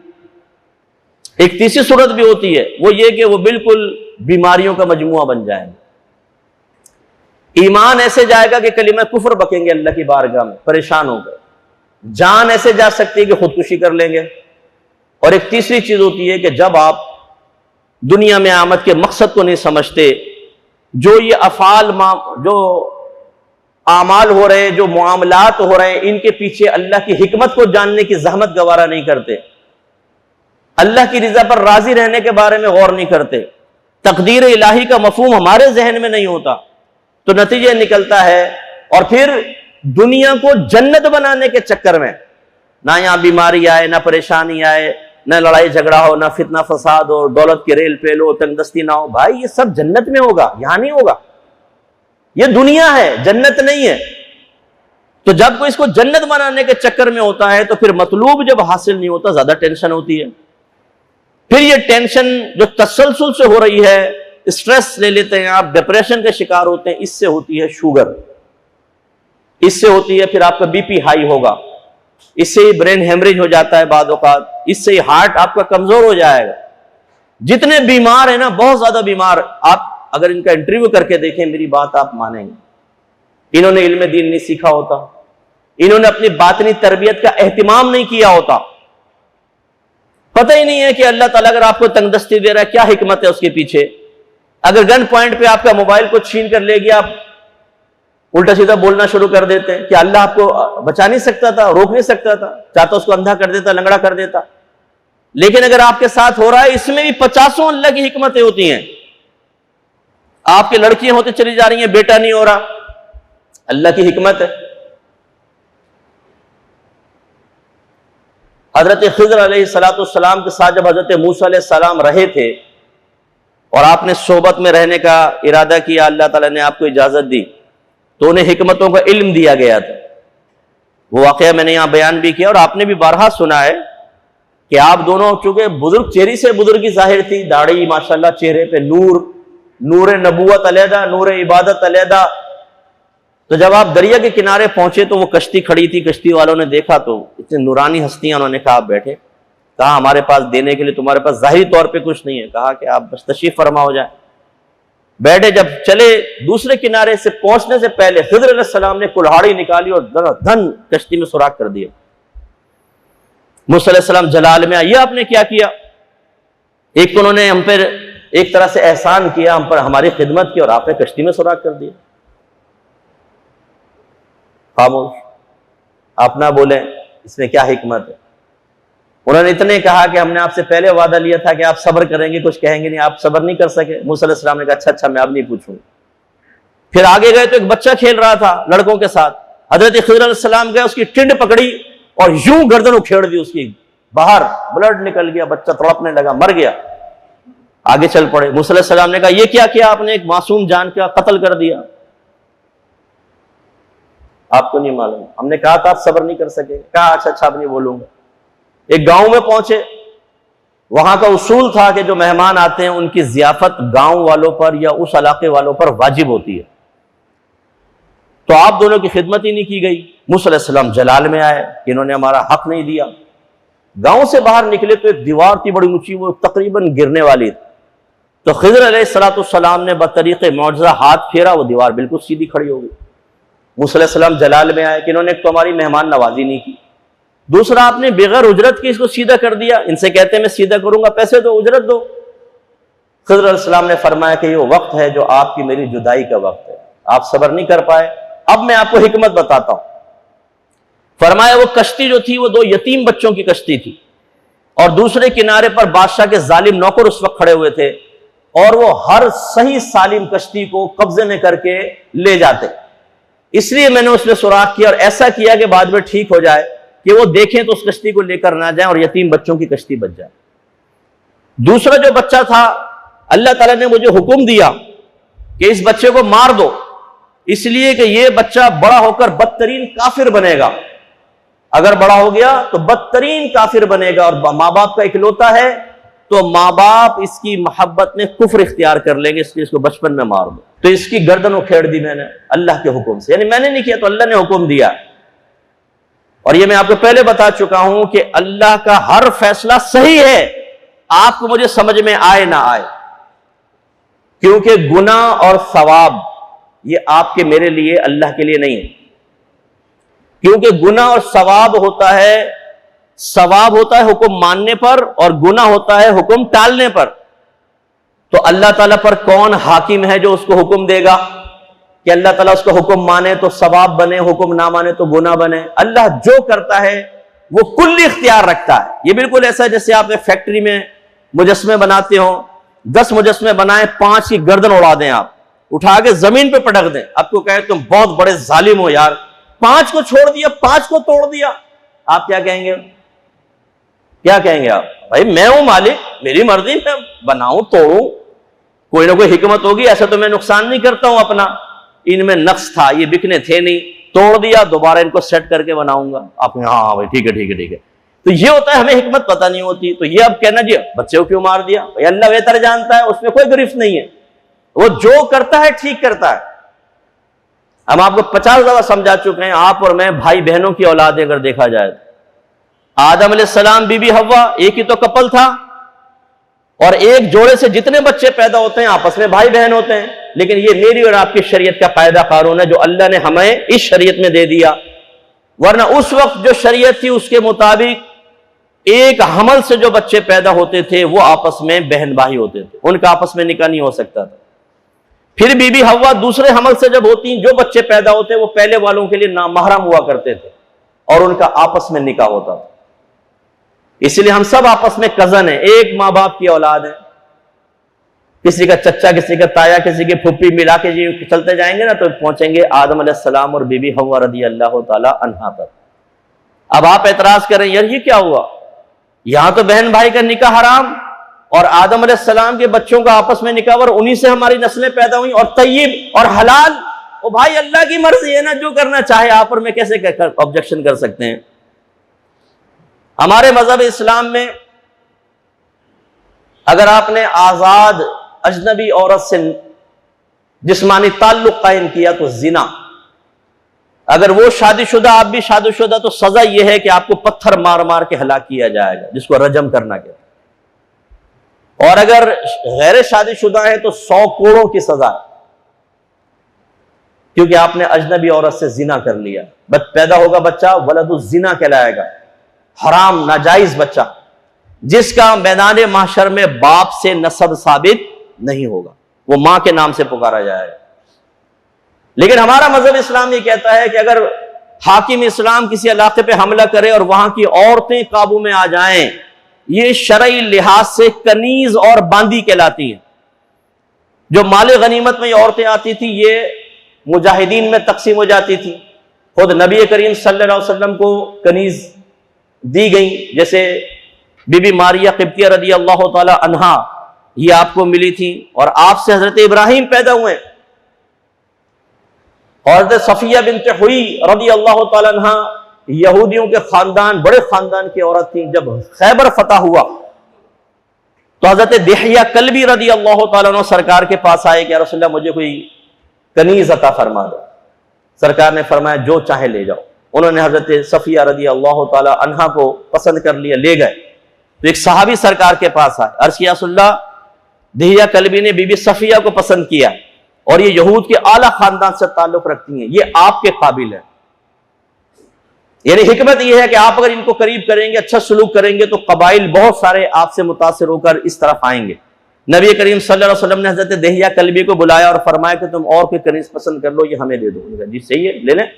एक तीसरी सूरत भी होती है, वो ये कि वो बिल्कुल बीमारियों का मजमुआ बन जाएंगे। ईमान ऐसे जाएगा कि कलीमा कुफ्र बकेंगे अल्लाह की बारगाह में, परेशान हो गए। जान ऐसे जा सकती है कि खुदकुशी कर लेंगे। और एक तीसरी चीज होती है कि जब आप दुनिया में आमद के मकसद को नहीं समझते, जो ये अफाल, जो आमाल हो रहे हैं, जो मुआमलात हो रहे हैं, इनके पीछे अल्लाह की हिकमत को जानने की जहमत गवारा नहीं करते, अल्लाह की रिजा पर राजी रहने के बारे में गौर नहीं करते, तकदीर इलाही का मफहूम हमारे जहन में नहीं होता, तो नतीजा निकलता है। और फिर दुनिया को जन्नत बनाने के चक्कर में ना यहां बीमारी आए, ना परेशानी आए, ना लड़ाई झगड़ा हो, ना फितना फसाद हो, दौलत के रेल पेल हो, तंगदस्ती ना हो। भाई ये सब जन्नत में होगा, यहां नहीं होगा। ये दुनिया है, जन्नत नहीं है। तो जब कोई इसको जन्नत बनाने के चक्कर में होता है तो फिर मतलूब जब हासिल नहीं होता, ज्यादा टेंशन होती है। फिर ये टेंशन जो तसलसल से हो रही है, स्ट्रेस ले लेते हैं आप, डिप्रेशन के शिकार होते हैं, इससे होती है शुगर, इससे होती है फिर आपका बीपी हाई होगा, इससे ब्रेन हेमरेज हो जाता है बाद औकात, इससे हार्ट आपका कमजोर हो जाएगा। जितने बीमार है ना, बहुत ज्यादा बीमार, आप अगर इनका इंटरव्यू करके देखें, मेरी बात आप मानेंगे, इन्होंने इल्म दीन नहीं सीखा होता, इन्होंने अपनी बातनी तरबियत का एहतिमाम नहीं किया होता, पता ही नहीं है कि अल्लाह ताला अगर आपको तंगदस्ती दे रहा है क्या हिकमत है उसके पीछे। अगर गन पॉइंट पे आपका मोबाइल को छीन कर ले गया, आप उल्टा सीधा बोलना शुरू कर देते हैं कि अल्लाह आपको बचा नहीं सकता था, रोक नहीं सकता था, चाहता उसको अंधा कर देता, लंगड़ा कर देता। लेकिन अगर आपके साथ हो रहा है, इसमें भी 50 अल्लाह की हिकमतें होती हैं। आपकी लड़कियां होती चली जा रही हैं, बेटा नहीं हो रहा, अल्लाह की हिकमत है। हजरत खिज़र अलैहिस्सलाम के साथ जब हजरत मूसा अलैहिस्सलाम रहे थे और आपने सोबत में रहने का इरादा किया, अल्लाह ताला ने आपको इजाजत दी, तो उन्हें हिकमतों का इल्म दिया गया था। वो वाकया मैंने यहाँ बयान भी किया और आपने भी बारहा सुना है कि आप दोनों चूंकि बुजुर्ग, चेहरे से बुजुर्गी जाहिर थी, दाढ़ी माशाल्लाह, चेहरे पे नूर, नूर नबूवत अलहदा, नूर इबादत अलहदा। तो जब आप दरिया के किनारे पहुंचे तो वो कश्ती खड़ी थी, कश्ती वालों ने देखा तो इतने नूरानी हस्तियां, उन्होंने कहा आप बैठे। कहा हमारे पास देने के लिए तुम्हारे पास जाहिरी तौर पे कुछ नहीं है। कहा कि आप बस तशरीफ फरमा हो जाए। बैठे, जब चले दूसरे किनारे से पहुंचने से पहले खिज़र अलैहिस्सलाम ने कुल्हाड़ी निकाली और धन कश्ती में सुराख कर दिया। मूसा अलैहिस्सलाम जलाल में आए, ये आपने क्या किया? एक तो उन्होंने हम पर एक तरह से एहसान किया, हम पर हमारी खिदमत की, और आपने कश्ती में सुराख कर दिया। खामोश, आप ना बोले, इसमें क्या हिकमत है? उन्होंने इतने कहा कि हमने आपसे पहले वादा लिया था कि आप सब्र करेंगे, कुछ कहेंगे नहीं, आप सब्र नहीं कर सके। मूसा अलैहिस्सलाम ने कहा अच्छा मैं अब नहीं पूछूंगा। फिर आगे गए तो एक बच्चा खेल रहा था लड़कों के साथ। हजरत खिज़र अलैहिस्सलाम गए, उसकी टिंड पकड़ी और यूं गर्दन उखेड़ दी उसकी, बाहर ब्लड निकल गया, बच्चा तड़पने लगा, मर गया। आगे चल पड़े। मूसा अलैहिस्सलाम ने कहा यह क्या किया आपने? एक मासूम जान का कत्ल कर दिया। आपको नहीं मालूम, हमने कहा था आप सब्र नहीं कर सके। कहा अच्छा अब नहीं बोलूंगा। एक गांव में पहुंचे, वहां का उसूल था कि जो मेहमान आते हैं उनकी जियाफत गांव वालों पर या उस इलाके वालों पर वाजिब होती है। तो आप दोनों की खिदमत ही नहीं की गई। मूसा अलैहिस्सलाम जलाल में आए कि इन्होंने हमारा हक नहीं दिया। गांव से बाहर निकले तो एक दीवार थी बड़ी ऊंची, वो तकरीबन गिरने वाली थी। तो खिज़र अलैहिस्सलाम ने बतरीक़े मौजज़ा हाथ फेरा, वो दीवार बिल्कुल सीधी खड़ी हो गई। मूसा अलैहिस्सलाम जलाल में आए कि इन्होंने एक तो हमारी मेहमान नवाजी नहीं की, दूसरा आपने बगैर उजरत के इसको सीधा कर दिया। इनसे कहते हैं मैं सीधा करूंगा, पैसे दो, उजरत दो। खिज़र अलैहिस्सलाम ने फरमाया कि ये वक्त है जो आपकी मेरी जुदाई का वक्त है, आप सब्र नहीं कर पाए। अब मैं आपको हिकमत बताता हूं। फरमाया वो कश्ती जो थी वो दो यतीम बच्चों की कश्ती थी और दूसरे किनारे पर बादशाह के जालिम नौकर उस वक्त खड़े हुए थे और वो हर सही सालिम कश्ती को कब्जे में करके ले जाते। इसलिए मैंने उसमें सुराख किया और ऐसा किया कि बाद में ठीक हो जाए कि वो देखें तो उस कश्ती को लेकर ना जाए और यतीम बच्चों की कश्ती बच जाए। दूसरा जो बच्चा था, अल्लाह ताला ने मुझे हुक्म दिया कि इस बच्चे को मार दो, इसलिए कि यह बच्चा बड़ा होकर बदतरीन काफिर बनेगा। अगर बड़ा हो गया तो बदतरीन काफिर बनेगा और माँ बाप का इकलौता है तो माँ बाप इसकी मोहब्बत में कुफ्र इख्तियार कर लेंगे, इसलिए इसको बचपन में मार दो। तो इसकी गर्दन उखेड़ दी मैंने अल्लाह के हुक्म से, यानी मैंने नहीं किया तो अल्लाह ने हुक्म दिया। और ये मैं आपको पहले बता चुका हूं कि अल्लाह का हर फैसला सही है, आपको मुझे समझ में आए ना आए, क्योंकि गुनाह और सवाब ये आपके मेरे लिए अल्लाह के लिए नहीं है। क्योंकि गुनाह और सवाब होता है, सवाब होता है हुक्म मानने पर और गुनाह होता है हुक्म टालने पर। तो अल्लाह ताला पर कौन हाकिम है जो उसको हुक्म देगा कि अल्लाह ताला उसका हुक्म माने तो सवाब बने, हुक्म ना माने तो गुनाह बने? अल्लाह जो करता है वो कुल्ली इख्तियार रखता है। ये बिल्कुल ऐसा है जैसे आप एक फैक्ट्री में मुजस्मे बनाते हो, 10 मुजस्मे बनाए, 5 की गर्दन उड़ा दें, आप उठा के जमीन पे पटक दें, आपको कहे तुम बहुत बड़े जालिम हो यार, 5 को छोड़ दिया, 5 को तोड़ दिया, आप क्या कहेंगे? क्या कहेंगे आप? भाई मैं हूं मालिक, मेरी मर्जी, मैं बनाऊं तोड़ूं, कोई ना कोई हिकमत होगी, ऐसा तो मैं नुकसान नहीं करता हूं अपना। इनमें नक्स था, ये बिकने थे नहीं, तोड़ दिया, दोबारा इनको सेट करके बनाऊंगा। आप हाँ भाई ठीक है ठीक है ठीक है। तो ये होता है, हमें हिकमत पता नहीं होती। तो ये अब कहना जी बच्चे को क्यों मार दिया? भाई अल्लाह बेहतर जानता है, उसमें कोई गिरफ्त नहीं है, वो जो करता है ठीक करता है। हम आपको 50 दफा समझा चुके हैं, आप और मैं भाई बहनों की औलाद अगर देखा जाए तो आदम अलैहिस्सलाम, बीबी हव्वा, एक ही तो कपल था और एक जोड़े से जितने बच्चे पैदा होते हैं आपस में भाई बहन होते हैं। लेकिन ये मेरी और आपकी शरीयत का कायदा कानून है जो अल्लाह ने हमें इस शरीयत में दे दिया। वरना उस वक्त जो शरीयत थी उसके मुताबिक एक हमल से जो बच्चे पैदा होते थे वो आपस में बहन भाई होते थे, उनका आपस में निकाह नहीं हो सकता था। फिर बीबी हव्वा दूसरे हमल से जब होती, जो बच्चे पैदा होते वो पहले वालों के लिए नामहरम हुआ करते थे और उनका आपस में निकाह होता था। इसलिए हम सब आपस में कजन है, एक माँ बाप की औलाद है। किसी का चच्चा, किसी का ताया, किसी की फुप्पी, मिला के जी चलते जाएंगे ना तो पहुंचेंगे आदम अलैहिस्सलाम और बीबी हव्वा रज़ी अल्लाह ताला अन्हा पर। अब आप एतराज करें यार ये क्या हुआ, यहां तो बहन भाई का निकाह हराम और आदम अलैहिस्सलाम के बच्चों का आपस में निकाह और उन्हीं से हमारी नस्लें पैदा हुई, और तय्यब और हलाल, ओ भाई अल्लाह की मर्जी है ना, जो करना चाहे आप और मैं कैसे ऑब्जेक्शन कर सकते हैं। हमारे मजहब इस्लाम में अगर आपने आजाद अजनबी औरत से जिस्मानी ताल्लुक कायम किया तो जिना, अगर वो शादीशुदा आप भी शादीशुदा तो सजा यह है कि आपको पत्थर मार मार के हलाक किया जाएगा, जिसको रजम करना कहते हैं। और अगर गैर शादीशुदा है तो 100 कोड़ों की सजा, क्योंकि आपने अजनबी औरत से जिना कर लिया। बस पैदा होगा बच्चा वलदुज जिना कहलाएगा, हराम नाजायज बच्चा, जिसका मैदान माशर में बाप से नसब साबित नहीं होगा, वो मां के नाम से पुकारा जाएगा। लेकिन हमारा मजहब इस्लाम ये कहता है कि अगर हाकिम इस्लाम किसी इलाके पे हमला करे और वहां की औरतें काबू में आ जाएं, ये शरई लिहाज से कनीज और बांदी कहलाती हैं। जो माले गनीमत में ये औरतें आती थी, ये मुजाहिदीन में तकसीम हो जाती थी। खुद नबी करीम सल्लल्लाहु अलैहि वसल्लम को कनीज दी गई, जैसे बीबी मारिया किब्तिया रदी अल्लाह ताला अन्हा, ये आपको मिली थी, और आपसे हजरत इब्राहिम पैदा हुए। और हजरत सफिया बिन्त हुई रदी अल्लाह ताला अन्हा यहूदियों के खानदान, बड़े खानदान की औरत थी। जब खैबर फतह हुआ तो हजरत दिहिया कल्बी रदी अल्लाह ताला अन्हु सरकार के पास आए कि या रसूलल्लाह मुझे कोई कनीज अता फरमा दो। सरकार ने फरमाया जो चाहे ले जाओ। उन्होंने हजरत सफिया रदी अल्लाह ताला अन्हा को पसंद कर लिया, ले गए। तो एक सहाबी सरकार के पास आए, अर्ज़ किया रसूलल्लाह दिहिया कल्बी ने बीबी सफिया को पसंद किया और ये यहूद के आला खानदान से ताल्लुक रखती हैं, ये आपके काबिल है। यानी हिकमत यह है कि आप अगर इनको करीब करेंगे, अच्छा सलूक करेंगे, तो कबाइल बहुत सारे आपसे मुतासिर होकर इस तरफ आएंगे। नबी करीम सल्लल्लाहु अलैहि वसल्लम ने हजरत दिहिया कल्बी को बुलाया और फरमाया कि तुम और कोई कनीज पसंद कर लो, ये हमें दे दो। उन्होंने कहा जी सही है, ले लें।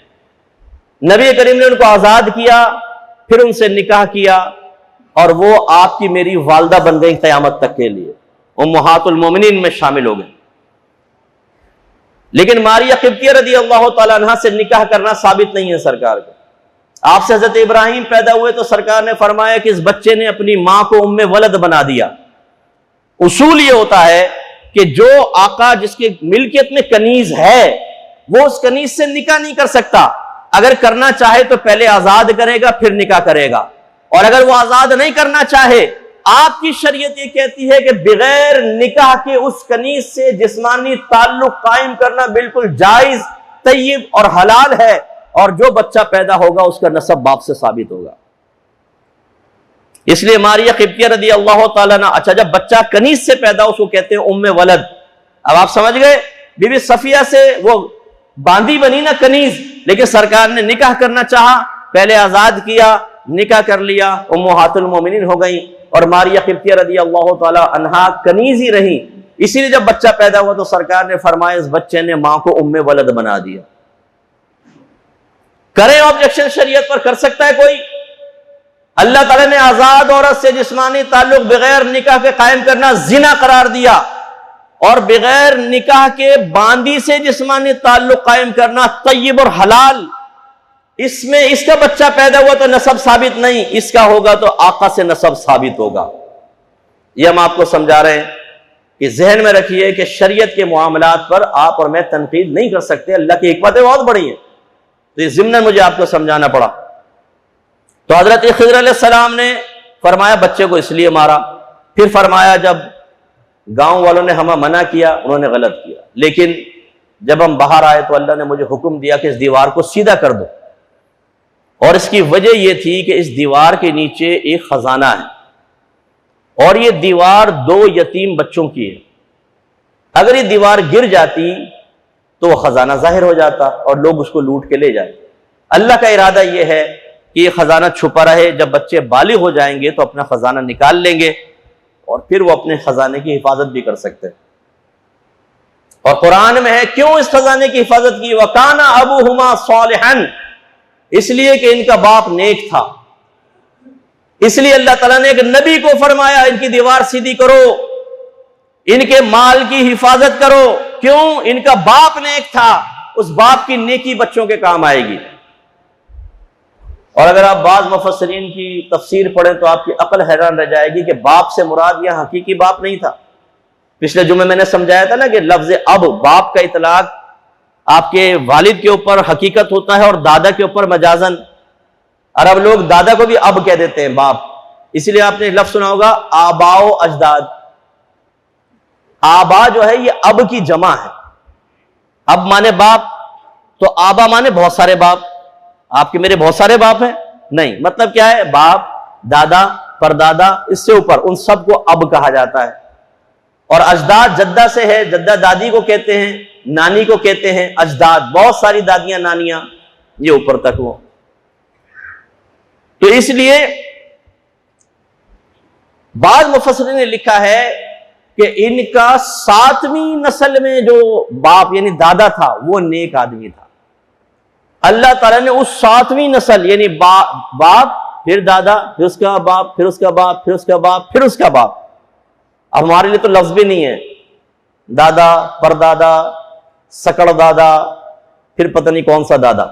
नबी करीम ने उनको आजाद किया, फिर उनसे निकाह किया और वो आपकी मेरी वालदा बन गई क़यामत तक के लिए, उम्महातुल मोमिनीन में शामिल हो गए। लेकिन मारिया किब्तिया रदी अल्लाह ताला अन्हा से निकाह करना साबित नहीं है सरकार का। आपसे हजरत इब्राहिम पैदा हुए तो सरकार ने फरमाया कि इस बच्चे ने अपनी मां को उम्मे वलद बना दिया। उसूल ये होता है कि जो आका जिसके मिल्कियत में कनीज है, वो उस कनीज से निकाह नहीं कर सकता। अगर करना चाहे तो पहले आजाद करेगा, फिर निकाह करेगा। और अगर वो आजाद नहीं करना चाहे, आपकी शरीयत ये कहती है कि बगैर निकाह के उस कनीज से जिस्मानी ताल्लुक कायम करना बिल्कुल जायज, तय्यब और हलाल है, और जो बच्चा पैदा होगा उसका नसब बाप से साबित होगा। इसलिए मारिया किब्तिया रदी अल्लाह ताला अन्हा, अच्छा जब बच्चा कनीज से पैदा उसको कहते हैं उम्मे वलद। अब आप समझ गए, बीबी सफिया से वो बांदी बनी ना कनीज, लेकिन सरकार ने निकाह करना चाहा, पहले आजाद किया, निकाह कर लिया, उम्महातुल मोमिनीन हो गई। और मारिया किब्तिया रदी अल्लाह ताला अन्हा कनीज ही रही। इसीलिए जब बच्चा पैदा हुआ तो सरकार ने फरमाया इस बच्चे ने मां को उम्मे वलद बना दिया। करें ऑब्जेक्शन शरीयत पर, कर सकता है कोई? अल्लाह ताला ने आजाद औरत से जिस्मानी ताल्लुक बगैर निकाह के कायम करना जिना करार दिया, और बगैर निकाह के बांदी से जिस्मानी ताल्लुक कायम करना तय्यब और हलाल। इसमें इसका बच्चा पैदा हुआ तो नसब साबित नहीं, इसका होगा तो आका से नसब साबित होगा। यह हम आपको समझा रहे हैं कि जहन में रखिए कि शरीयत के मामलात पर आप और मैं तनकीद नहीं कर सकते। अल्लाह की हिकमतें बहुत बड़ी हैं, तो ये ज़िम्नन मुझे आपको समझाना पड़ा। तो हजरत खिज़र अलैहिस्सलाम ने फरमाया बच्चे को इसलिए मारा। फिर फरमाया जब गांव वालों ने हमें मना किया, उन्होंने गलत किया, लेकिन जब हम बाहर आए तो अल्लाह ने मुझे हुक्म दिया कि इस दीवार को सीधा कर दो। और इसकी वजह यह थी कि इस दीवार के नीचे एक खजाना है और ये दीवार 2 यतीम बच्चों की है। अगर ये दीवार गिर जाती तो वह खजाना जाहिर हो जाता और लोग उसको लूट के ले जाए। अल्लाह का इरादा यह है कि ये खजाना छुपा रहे, जब बच्चे बालिग हो जाएंगे तो अपना खजाना निकाल लेंगे और फिर वो अपने खजाने की हिफाजत भी कर सकते हैं। और कुरान में है क्यों इस खजाने की हिफाजत की, वकाना अबूहुमा सालिहन, इसलिए कि इनका बाप नेक था। इसलिए अल्लाह ताला ने एक नबी को फरमाया इनकी दीवार सीधी करो, इनके माल की हिफाजत करो। क्यों? इनका बाप नेक था, उस बाप की नेकी बच्चों के काम आएगी। और अगर आप बाज़ मुफस्सिरीन की तफसीर पढ़ें तो आपकी अक्ल हैरान रह जाएगी कि बाप से मुराद यह हकीकी बाप नहीं था। पिछले जुमे मैंने समझाया था ना कि लफ्ज अब, बाप का इतलाक आपके वालिद के ऊपर हकीकत होता है और दादा के ऊपर मजाजन। अरब लोग दादा को भी अब कह देते हैं, बाप। इसलिए आपने लफ्ज सुना होगा आबाओ अजदाद। आबा जो है ये अब की जमा है। अब माने बाप, तो आबा माने बहुत सारे बाप। आपके मेरे बहुत सारे बाप हैं नहीं, मतलब क्या है, बाप, दादा, परदादा, इससे ऊपर उन सबको अब कहा जाता है। और अजदाद जद्दा से है, जद्दा दादी को कहते हैं, नानी को कहते हैं अजदाद। बहुत सारी दादियां नानियां ये ऊपर तक हो। तो इसलिए बाद मुफस्सिरीन ने लिखा है कि इनका 7वीं नस्ल में जो बाप यानी दादा था वो नेक आदमी था। अल्लाह ताला ने उस 7वीं नस्ल यानी बाप, फिर दादा, फिर उसका बाप, फिर उसका बाप, फिर उसका बाप, फिर उसका बाप। अब हमारे लिए तो लफ्ज भी नहीं है, दादा, परदादा, सकड़ दादा, फिर पता नहीं कौन सा दादा।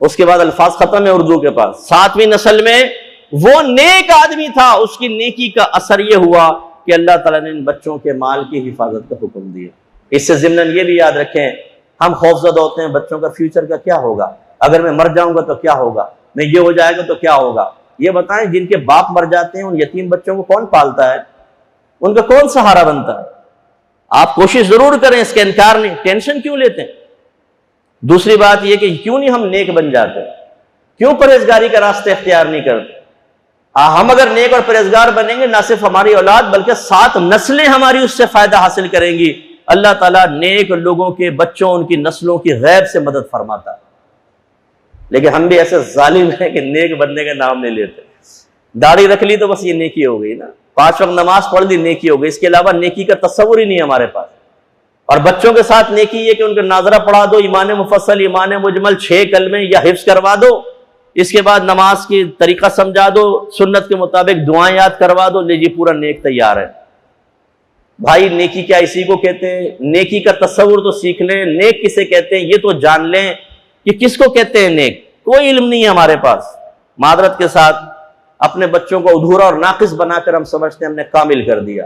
उसके बाद अल्फाज खत्म है उर्दू के पास। 7वीं नस्ल में वो नेक आदमी था, उसकी नेकी का असर यह हुआ कि अल्लाह ताला ने इन बच्चों के माल की हिफाजत का हुक्म दिया। इससे ज़िम्नन ये भी याद रखें, हम खौफज़दा होते हैं बच्चों का फ्यूचर का क्या होगा, अगर मैं मर जाऊंगा तो क्या होगा, मैं ये हो जाएगा तो क्या होगा। ये बताएं, जिनके बाप मर जाते हैं उन यतीम बच्चों को कौन पालता है, उनका कौन सहारा बनता है। आप कोशिश जरूर करें, इसका इनकार नहीं, टेंशन क्यों लेते हैं। दूसरी बात यह कि क्यों नहीं हम नेक बन जाते, क्यों परहेजगारी का रास्ता इख्तियार नहीं करते। हम अगर नेक और परहेजगार बनेंगे, ना सिर्फ हमारी औलाद बल्कि 7 नस्लें हमारी उससे फायदा हासिल करेंगी। अल्लाह ताला नेक लोगों के बच्चों, उनकी नस्लों की गैब से मदद फरमाता है। लेकिन हम भी ऐसे जालिम हैं कि नेक बनने का नाम नहीं लेते। दाढ़ी रख ली तो बस ये नेकी हो गई ना, 5 वक्त नमाज पढ़ ली नेकी हो गई, इसके अलावा नेकी का तस्वुर ही नहीं हमारे पास। और बच्चों के साथ नेकी ये कि उनका नाजरा पढ़ा दो, ईमान मुफस्सल, ईमान मुजमल, 6 कलमे या हिफ्ज करवा दो, इसके बाद नमाज की तरीका समझा दो, सुन्नत के मुताबिक दुआएं याद करवा दो, लीजिए पूरा नेक तैयार है। भाई नेकी क्या इसी को कहते हैं, नेकी का तस्वुर तो सीख लें। नेक किसे कहते हैं ये तो जान लें कि किसको कहते हैं नेक। कोई इल्म नहीं है हमारे पास। मादरत के साथ अपने बच्चों को अधूरा और नाकिस बनाकर हम समझते हैं हमने कामिल कर दिया,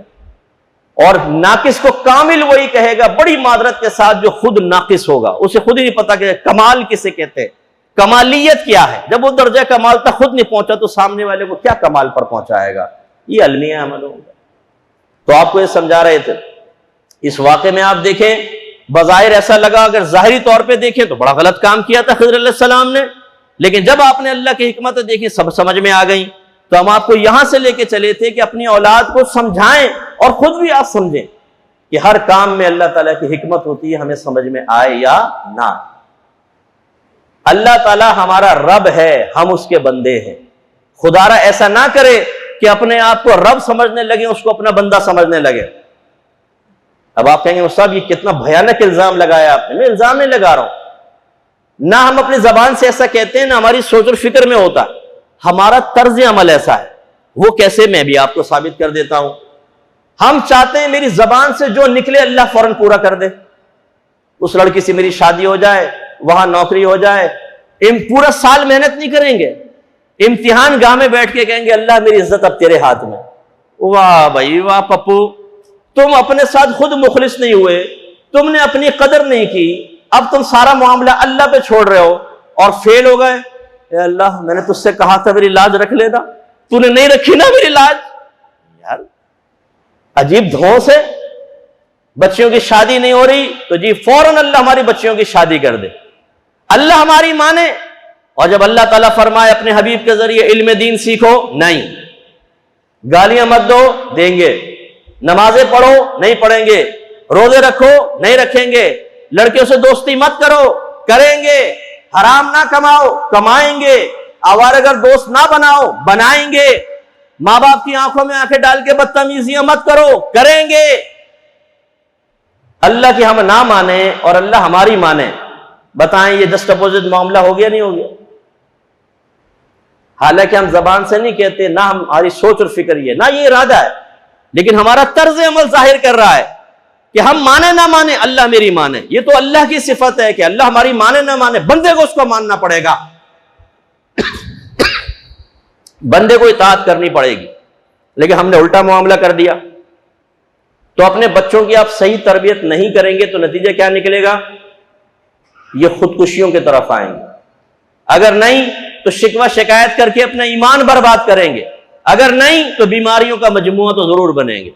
और नाकिस को कामिल वही कहेगा बड़ी मादरत के साथ जो खुद नाकिस होगा। उसे खुद ही नहीं पता कि कमाल किसे कहते हैं, कमालियत क्या है। जब वो दर्जा कमाल तक खुद नहीं पहुंचा तो सामने वाले को क्या कमाल पर पहुंचाएगा। ये अलमिया अमल होगा। तो आपको ये समझा रहे थे। इस वाक़े में आप देखें, बज़ाहिर ऐसा लगा, अगर ज़ाहिरी तौर पे देखें तो बड़ा गलत काम किया था खिज़र अलैहिस्सलाम ने, लेकिन जब आपने अल्लाह की हिकमत देखी, सब समझ में आ गई। तो हम आपको यहां से लेके चले थे कि अपनी औलाद को समझाएं और खुद भी आप समझें कि हर काम में अल्लाह ताला की हिकमत होती है, हमें समझ में आए या ना। अल्लाह ताला हमारा रब है, हम उसके बंदे हैं। खुदारा ऐसा ना करे कि अपने आप को रब समझने लगे, उसको अपना बंदा समझने लगे। अब आप कहेंगे साहब ये कितना भयानक इल्जाम लगाया आपने। मैं इल्जाम नहीं लगा रहा हूं, ना हम अपनी जबान से ऐसा कहते हैं, ना हमारी सोच और फिक्र में होता, हमारा तर्ज अमल ऐसा है। वो कैसे, मैं भी आपको साबित कर देता हूं। हम चाहते हैं मेरी जबान से जो निकले अल्लाह फौरन पूरा कर दे। उस लड़की से मेरी शादी हो जाए, वहां नौकरी हो जाए, पूरा साल मेहनत नहीं करेंगे, इम्तिहान गाह में बैठ के कहेंगे अल्लाह मेरी इज्जत अब तेरे हाथ में। वाह भाई वाह पप्पू, तुम अपने साथ खुद मुखलिस नहीं हुए, तुमने अपनी कदर नहीं की, अब तुम सारा मामला अल्लाह पे छोड़ रहे हो और फेल हो गए। अल्लाह मैंने तुझसे कहा था मेरी लाज रख लेना, तूने नहीं रखी ना मेरी लाज। यार अजीब धौंस है। बच्चियों की शादी नहीं हो रही तो जी फौरन अल्लाह हमारी बच्चियों की शादी कर दे, अल्लाह हमारी माने। और जब अल्लाह ताला फरमाए अपने हबीब के जरिए इल्म दीन सीखो, नहीं। गालियां मत दो, देंगे। नमाजें पढ़ो, नहीं पढ़ेंगे। रोजे रखो, नहीं रखेंगे। लड़कियों से दोस्ती मत करो, करेंगे। हराम ना कमाओ, कमाएंगे। आवारागर दोस्त ना बनाओ, बनाएंगे। मां बाप की आंखों में आंखें डाल के बदतमीजियां मत करो, करेंगे। अल्लाह की हम ना माने और अल्लाह हमारी माने, बताएं ये जस्ट अपोजिट मामला हो गया नहीं हो गया। हालांकि हम जबान से नहीं कहते, ना हमारी सोच और फिक्र ये, ना ये इरादा है, लेकिन हमारा तर्ज अमल जाहिर कर रहा है कि हम माने ना माने अल्लाह मेरी माने। ये तो अल्लाह की सिफत है कि अल्लाह हमारी माने ना माने, बंदे को उसको मानना पड़ेगा। बंदे को इताअत करनी पड़ेगी, लेकिन हमने उल्टा मामला कर दिया। तो अपने बच्चों की आप सही तरबियत नहीं करेंगे तो नतीजा क्या निकलेगा? ये खुदकुशियों की तरफ आएंगे। अगर नहीं तो शिकवा शिकायत करके अपना ईमान बर्बाद करेंगे, अगर नहीं तो बीमारियों का मजमुआ तो जरूर बनेंगे।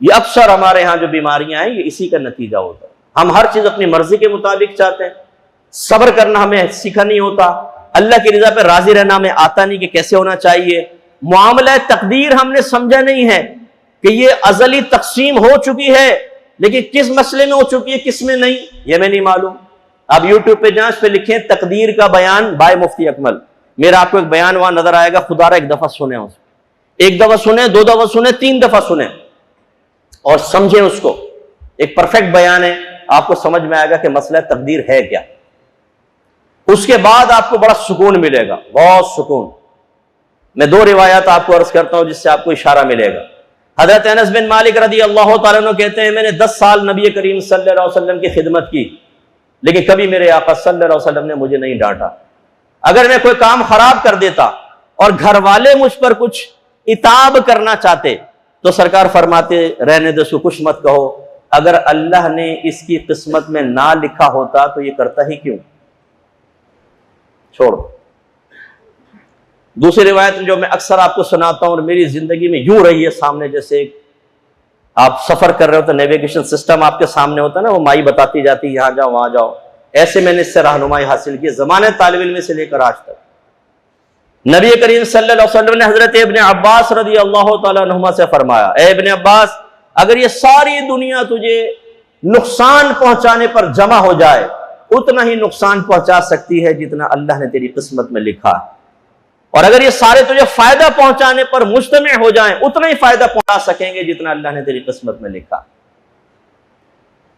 ये अक्सर हमारे यहां जो बीमारियां हैं ये इसी का नतीजा होता है। हम हर चीज अपनी मर्जी के मुताबिक चाहते हैं, सब्र करना हमें सीखा नहीं होता, अल्लाह की रजा पे राजी रहना हमें आता नहीं कि कैसे होना चाहिए। मामला तकदीर हमने समझा नहीं है कि ये अजली तकसीम हो चुकी है, लेकिन किस मसले में हो चुकी है किस में नहीं ये मैं नहीं मालूम। आप यूट्यूब पे जांच पे लिखें तकदीर का बयान बाय मुफ्ती अकमल, मेरा आपको एक बयान वहां नजर आएगा। खुदारा एक दफा सुने उसको, एक दफा सुने, दो दफा सुने, तीन दफा सुने और समझे उसको। एक परफेक्ट बयान है, आपको समझ में आएगा कि मसला तकदीर है क्या। उसके बाद आपको बड़ा सुकून मिलेगा, बहुत सुकून। मैं दो रिवायत आपको अर्ज करता हूं जिससे आपको इशारा मिलेगा। हजरत अनस बिन मालिक रदी अल्लाह तआला अन्हु कहते हैं, मैंने 10 साल नबी करीम सल्लल्लाहु अलैहि वसल्लम की खिदमत की, लेकिन कभी मेरे आका सल्लल्लाहु अलैहि वसल्लम ने मुझे नहीं डांटा। अगर मैं कोई काम खराब कर देता और घर वाले मुझ पर कुछ इताब करना चाहते तो सरकार फरमाते रहने दो, उसको कुछ मत कहो, अगर अल्लाह ने इसकी किस्मत में ना लिखा होता तो ये करता ही क्यों, छोड़। दूसरी रिवायत जो मैं अक्सर आपको सुनाता हूं और मेरी जिंदगी में यूं रही है सामने, जैसे आप सफर कर रहे हो तो नेविगेशन सिस्टम आपके सामने होता है ना, वो माई बताती जाती है यहां जाओ वहां जाओ, ऐसे मैंने इससे रहनुमाई हासिल की जमाने तालिब इल्म से लेकर आज तक। नबी करीम सल्लल्लाहु अलैहि वसल्लम ने हजरत इब्ने अब्बास रदी अल्लाह तआला अन्हुमा से फरमाया, ए इब्ने अब्बास, अगर ये सारी दुनिया तुझे नुकसान पहुंचाने पर जमा हो जाए उतना ही नुकसान पहुंचा सकती है जितना अल्लाह ने तेरी किस्मत में लिखा है, और अगर ये सारे तुझे फायदा पहुंचाने पर मुज्तमे हो जाएं उतना ही फायदा पहुंचा सकेंगे जितना अल्लाह ने तेरी किस्मत में लिखा।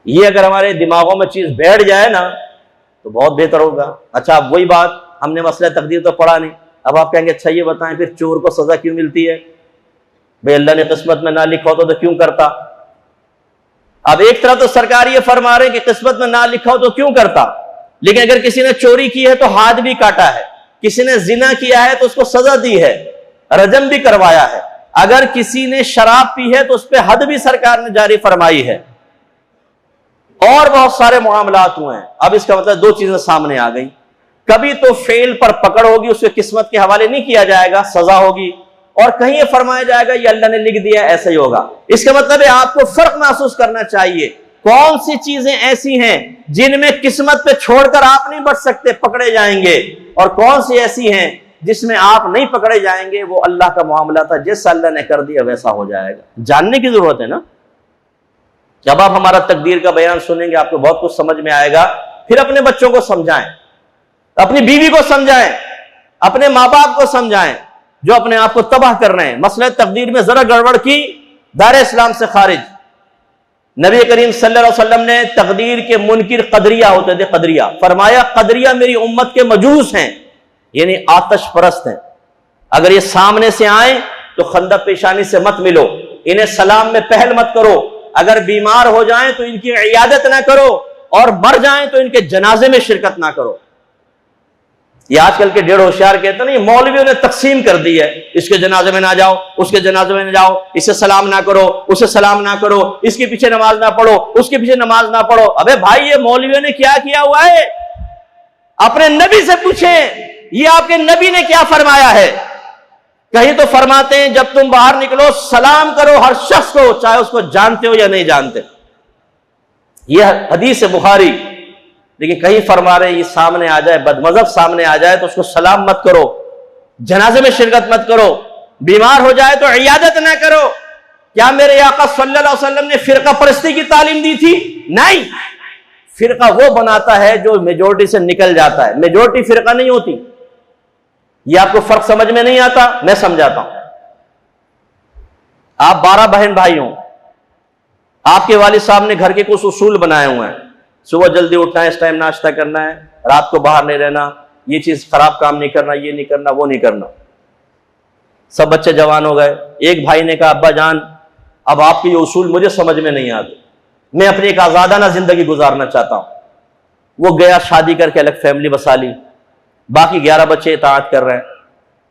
ये अगर हमारे दिमागों में चीज बैठ जाए ना तो बहुत बेहतर होगा। अच्छा, अब वही बात, हमने मसला तकदीर तो पढ़ा नहीं, अब आप कहेंगे अच्छा ये बताएं फिर चोर को सजा क्यों मिलती है? भाई अल्लाह ने किस्मत में ना लिखा होता तो क्यों करता। अब एक तरह तो सरकार ये फरमा रहे कि किस्मत में ना लिखा हो तो क्यों करता, लेकिन अगर किसी ने चोरी की है तो हाथ भी काटा है, किसी ने जिना किया है तो उसको सजा दी है, रजम भी करवाया है, अगर किसी ने शराब पी है तो उस पर हद भी सरकार ने जारी फरमाई है, और बहुत सारे मामलात हुए हैं। अब इसका मतलब दो चीजें सामने आ गई, कभी तो फेल पर पकड़ होगी, उसके किस्मत के हवाले नहीं किया जाएगा, सजा होगी, और कहीं ये फरमाया जाएगा ये अल्लाह ने लिख दिया ऐसा ही होगा। इसका मतलब है आपको फर्क महसूस करना चाहिए, कौन सी चीजें ऐसी हैं जिनमें किस्मत पे छोड़कर आप नहीं बच सकते, पकड़े जाएंगे, और कौन सी ऐसी हैं जिसमें आप नहीं पकड़े जाएंगे, वो अल्लाह का मामला था, जैसा अल्लाह ने कर दिया वैसा हो जाएगा। जानने की जरूरत है ना। जब आप हमारा तकदीर का बयान सुनेंगे आपको बहुत कुछ समझ में आएगा। फिर अपने बच्चों को समझाएं, अपनी बीवी को समझाएं, अपने माँ बाप को समझाएं जो अपने आप को तबाह कर रहे हैं। मसला तकदीर में जरा गड़बड़ की, दायरे इस्लाम से खारिज। नबी करीम सल्लल्लाहु अलैहि वसल्लम ने तकदीर के मुनकिर कदरिया होते थे, कदरिया फरमाया, कदरिया मेरी उम्मत के मजूस हैं, यानी आतश परस्त हैं। अगर ये सामने से आए तो खंदा पेशानी से मत मिलो, इन्हें सलाम में पहल मत करो, अगर बीमार हो जाएं तो इनकी इयादत ना करो, और मर जाएं तो इनके जनाजे में शिरकत ना करो। ये आजकल के डेढ़ होशियार कहते हैं ना, ये मौलवियों ने तकसीम कर दी है, इसके जनाजे में ना जाओ, उसके जनाजे में ना जाओ, इसे सलाम ना करो, उसे सलाम ना करो, इसके पीछे नमाज ना पढ़ो, उसके पीछे नमाज ना पढ़ो। अबे भाई, ये मौलवियों ने क्या किया हुआ है? अपने नबी से पूछें, ये आपके नबी ने क्या फरमाया है? कहीं तो फरमाते हैं जब तुम बाहर निकलो सलाम करो हर शख्स को, चाहे उसको जानते हो या नहीं जानते। यह हदीस है बुखारी। लेकिन कहीं फरमा रहे ये सामने आ जाए, बदमज़हब सामने आ जाए तो उसको सलाम मत करो, जनाजे में शिरकत मत करो, बीमार हो जाए तो इयादत ना करो। क्या मेरे आका सल्लल्लाहु अलैहि वसल्लम ने फिरका परस्ती की तालीम दी थी? नहीं। फिरका वो बनाता है जो मेजोरिटी से निकल जाता है, मेजोरिटी फिरका नहीं होती। ये आपको फर्क समझ में नहीं आता, मैं समझाता हूं। आप 12 बहन भाई हो, आपके वालिद साहब ने घर के कुछ उसूल बनाए हुए हैं, सुबह जल्दी उठना है, इस टाइम नाश्ता करना है, रात को बाहर नहीं रहना, ये चीज खराब काम नहीं करना, ये नहीं करना, वो नहीं करना। सब बच्चे जवान हो गए। एक भाई ने कहा अब्बा जान अब आपके ये उसूल मुझे समझ में नहीं आते, मैं अपनी एक आजादाना जिंदगी गुजारना चाहता हूं। वो गया, शादी करके अलग फैमिली बसा ली, बाकी 11 बच्चे इताअत कर रहे हैं।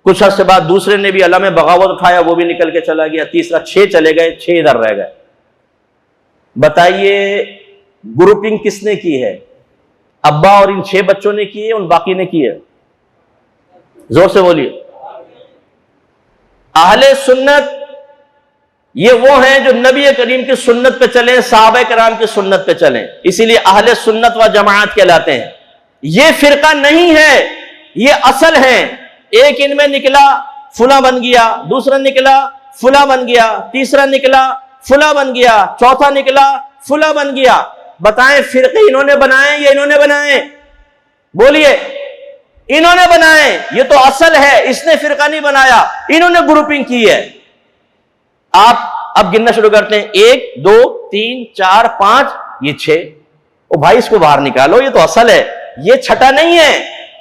कुछ अर्से बाद दूसरे ने भी अल्लाह में बगावत उठाया, वो भी निकल के चला गया। तीसरा, 6 चले गए, 6 इधर रह गए। बताइए ग्रुपिंग किसने की है? अब्बा और इन 6 बच्चों ने की है, उन बाकी ने की है? जोर से बोलिए। अहले सुन्नत ये वो हैं जो नबी करीम की सुन्नत पे चले, सहाबा कराम की सुन्नत पे चले, इसीलिए अहले सुन्नत व जमाअत कहलाते हैं। ये फिरका नहीं है, ये असल है। एक इनमें निकला फुला बन गया, दूसरा निकला फुला बन गया, तीसरा निकला फुला बन गया, चौथा निकला फुला बन गया। बताएं फिरके इन्होंने बनाए या इन्होंने बनाए? बोलिए, इन्होंने बनाए। ये तो असल है, इसने फिरका नहीं बनाया, इन्होंने ग्रुपिंग की है। आप अब गिनना शुरू करते हैं, 1 2 3 4 5, ये 6। ओ भाई इसको बाहर निकालो, ये तो असल है, ये छठा नहीं है,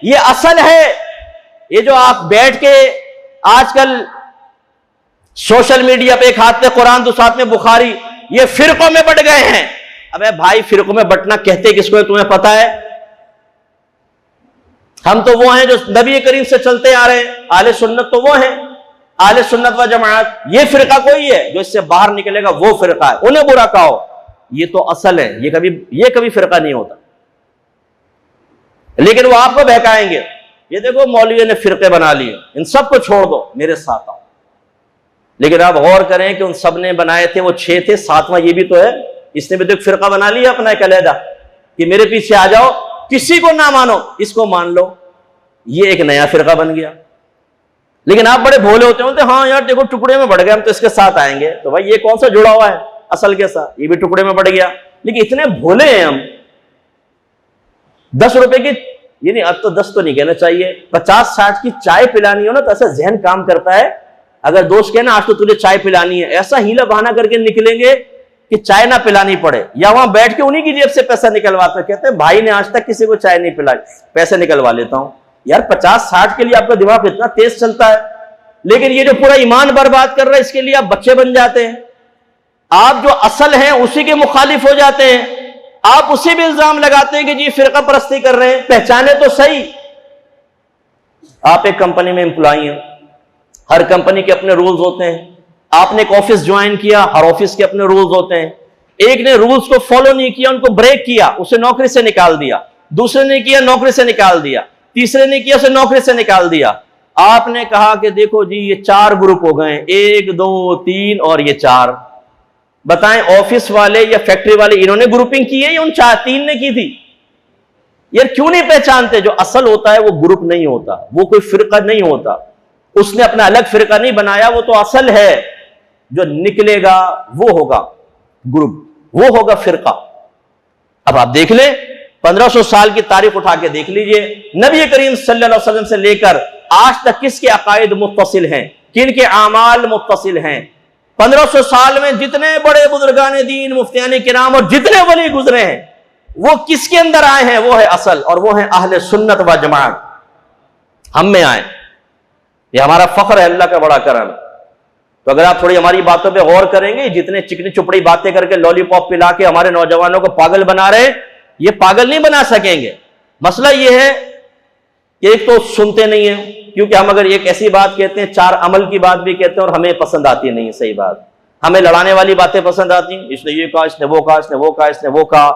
ये असल है। ये जो आप बैठ के आजकल सोशल मीडिया पे एक हाथ में कुरान दूसरे हाथ में बुखारी, ये फिरकों में बट गए हैं। अबे भाई फिरकों में बटना कहते किसको है तुम्हें पता है? हम तो वो हैं जो नबी करीम से चलते आ रहे हैं, आले सुन्नत तो वो हैं, आले सुन्नत व जमाअत। ये फिरका कोई है जो इससे बाहर निकलेगा, वो फिरका है, उन्हें बुरा कहो, ये तो असल है, ये कभी फिरका नहीं होता। लेकिन वो आपको बहकाएंगे, ये देखो मौलवी ने फिरके बना लिए, इन सबको छोड़ दो, मेरे साथ आओ। लेकिन आप गौर करें कि उन सब ने बनाए थे वो 6 थे, 7वां ये भी तो है, इसने भी तो एक फिरका बना लिया अपना एक अलहदा कि मेरे पीछे आ जाओ, किसी को ना मानो, इसको मान लो। ये एक नया फिरका बन गया। लेकिन आप बड़े भोले होते हैं, हाँ यार देखो टुकड़े में बढ़ गए, हम तो इसके साथ आएंगे। तो भाई ये कौन सा जुड़ा हुआ है असल के साथ? ये भी टुकड़े में बढ़ गया। लेकिन इतने भोले हैं हम, 10 रुपए की, ये नहीं, अब तो 10 तो नहीं कहना चाहिए, 50-60 की चाय पिलानी हो ना तो ऐसा जहन काम करता है। अगर दोस्त कहे ना आज तो तुझे चाय पिलानी है, ऐसा हीला बहाना करके निकलेंगे कि चाय ना पिलानी पड़े, या वहां बैठ के उन्हीं की जेब से पैसा निकलवाते, कहते हैं भाई ने आज तक किसी को चाय नहीं पिलाई, पैसे निकलवा लेता हूं। यार 50-60 के लिए आपका दिमाग इतना तेज चलता है, लेकिन ये जो पूरा ईमान बर्बाद कर रहा है इसके लिए आप बच्चे बन जाते हैं। आप जो असल हैं उसी के मुखालिफ हो जाते हैं, आप उसी भी इल्जाम लगाते हैं कि जी फिरका परस्ती कर रहे हैं। पहचाने तो सही। आप एक कंपनी में एम्प्लॉई हैं, हर कंपनी के अपने रूल्स होते हैं। आपने एक ऑफिस ज्वाइन किया, हर ऑफिस के अपने रूल्स होते हैं। एक ने रूल्स को फॉलो नहीं किया, उनको ब्रेक किया, उसे नौकरी से निकाल दिया। दूसरे ने किया, नौकरी से निकाल दिया। तीसरे ने किया, उसे नौकरी से निकाल दिया। आपने कहा कि देखो जी ये 4 ग्रुप हो गए, 1 2 3 और ये 4। बताएं ऑफिस वाले या फैक्ट्री वाले इन्होंने ग्रुपिंग की है या उन 3 ने की थी? यार क्यों नहीं पहचानते? जो असल होता है वो ग्रुप नहीं होता, वो कोई फिरका नहीं होता, उसने अपना अलग फिरका नहीं बनाया, वो तो असल है। जो निकलेगा वो होगा ग्रुप, वो होगा फिरका। अब आप देख लें, 1500 साल की तारीख उठा के देख लीजिए, नबी करीम सल्लल्लाहु अलैहि वसल्लम से लेकर आज तक किसके अकायद मुत्तसिल हैं, किनके आमाल मुत्तसिल हैं। 1500 साल में जितने बड़े बुजुर्गान दीन, मुफ्तियान किराम और जितने वली गुजरे हैं, वो किसके अंदर आए हैं? वो है असल, और वो है अहले सुन्नत व जमाअत। हम में आए, ये हमारा फख्र है, अल्लाह का बड़ा करम। तो अगर आप थोड़ी हमारी बातों पे गौर करेंगे, जितने चिकनी चुपड़ी बातें करके लॉलीपॉप पिला के हमारे नौजवानों को पागल बना रहे, ये पागल नहीं बना सकेंगे। मसला ये है कि एक तो सुनते नहीं है, क्योंकि हम अगर एक ऐसी बात कहते हैं, 4 अमल की बात भी कहते हैं और हमें पसंद आती नहीं है। सही बात, हमें लड़ाने वाली बातें पसंद आती हैं, इसने ये कहा, इसने वो कहा, इसने वो कहा, इसने वो कहा।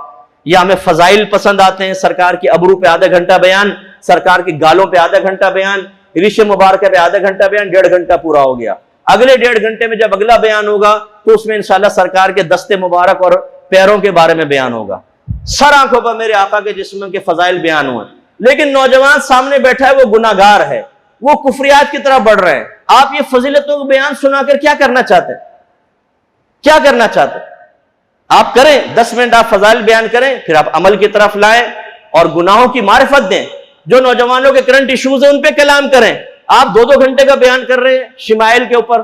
या हमें फजाइल पसंद आते हैं, सरकार की अबरू पे आधा घंटा बयान, सरकार की गालों पे आधा घंटा बयान, रिश्ते मुबारक पे आधा घंटा बयान, 1.5 घंटा पूरा हो गया। अगले 1.5 घंटे में जब अगला बयान होगा तो उसमें इंशाल्लाह सरकार के दस्ते मुबारक और पैरों के बारे में बयान होगा। सर आंखों पर मेरे आका के जिस्म के फजाइल बयान हुए, लेकिन नौजवान सामने बैठा है, वो गुनाहगार है, वो कुफरियात की तरफ बढ़ रहे हैं। आप ये फजीलतों को बयान सुनाकर क्या करना चाहते हैं? क्या करना चाहते हैं? आप करें 10 मिनट आप फजाइल बयान करें, फिर आप अमल की तरफ लाएं और गुनाहों की मारिफत दें। जो नौजवानों के करंट इश्यूज है उन पे कलाम करें। आप 2-2 घंटे का बयान कर रहे हैं शिमाइल के ऊपर,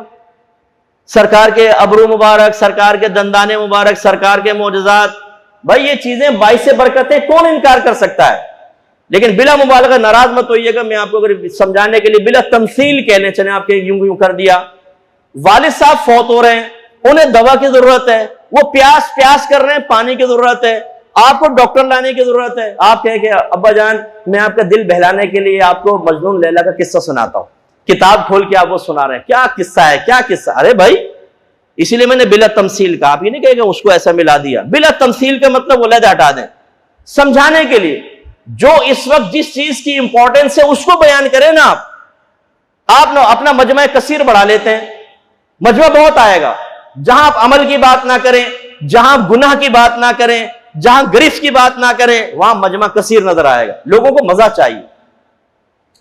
सरकार के अबरू मुबारक, सरकार के दंदाने मुबारक, सरकार के मोजज़ात। भाई ये चीजें बाइस बरकतें, कौन इनकार कर सकता है? लेकिन बिला मुबालगा नाराज मत होइएगा, मैं आपको अगर समझाने के लिए बिला तमसील कहने चले, आपके यूं यूं कर दिया। वालिद साहब फौत हो रहे हैं, उन्हें दवा की जरूरत है, वो प्यास प्यास कर रहे हैं, पानी की जरूरत है, आपको डॉक्टर लाने की जरूरत है। आप कहें कि अब्बा जान मैं आपका दिल बहलाने के लिए आपको मजनून लैला का किस्सा सुनाता हूं, किताब खोल के आप वो सुना रहे हैं, क्या किस्सा है, क्या किस्सा। अरे भाई, इसीलिए मैंने बिला तमसील का, आप ये नहीं कहेंगे उसको ऐसा मिला दिया। बिला तमसील का मतलब वो लहदा हटा दें, समझाने के लिए। जो इस वक्त जिस चीज की इंपॉर्टेंस है उसको बयान करें ना। आप ना अपना मजमा कसीर बढ़ा लेते हैं, मजमा बहुत आएगा। जहां आप अमल की बात ना करें, जहां आप गुनाह की बात ना करें, जहां गिरफ्त की बात ना करें, वहां मजमा कसीर नजर आएगा। लोगों को मजा चाहिए,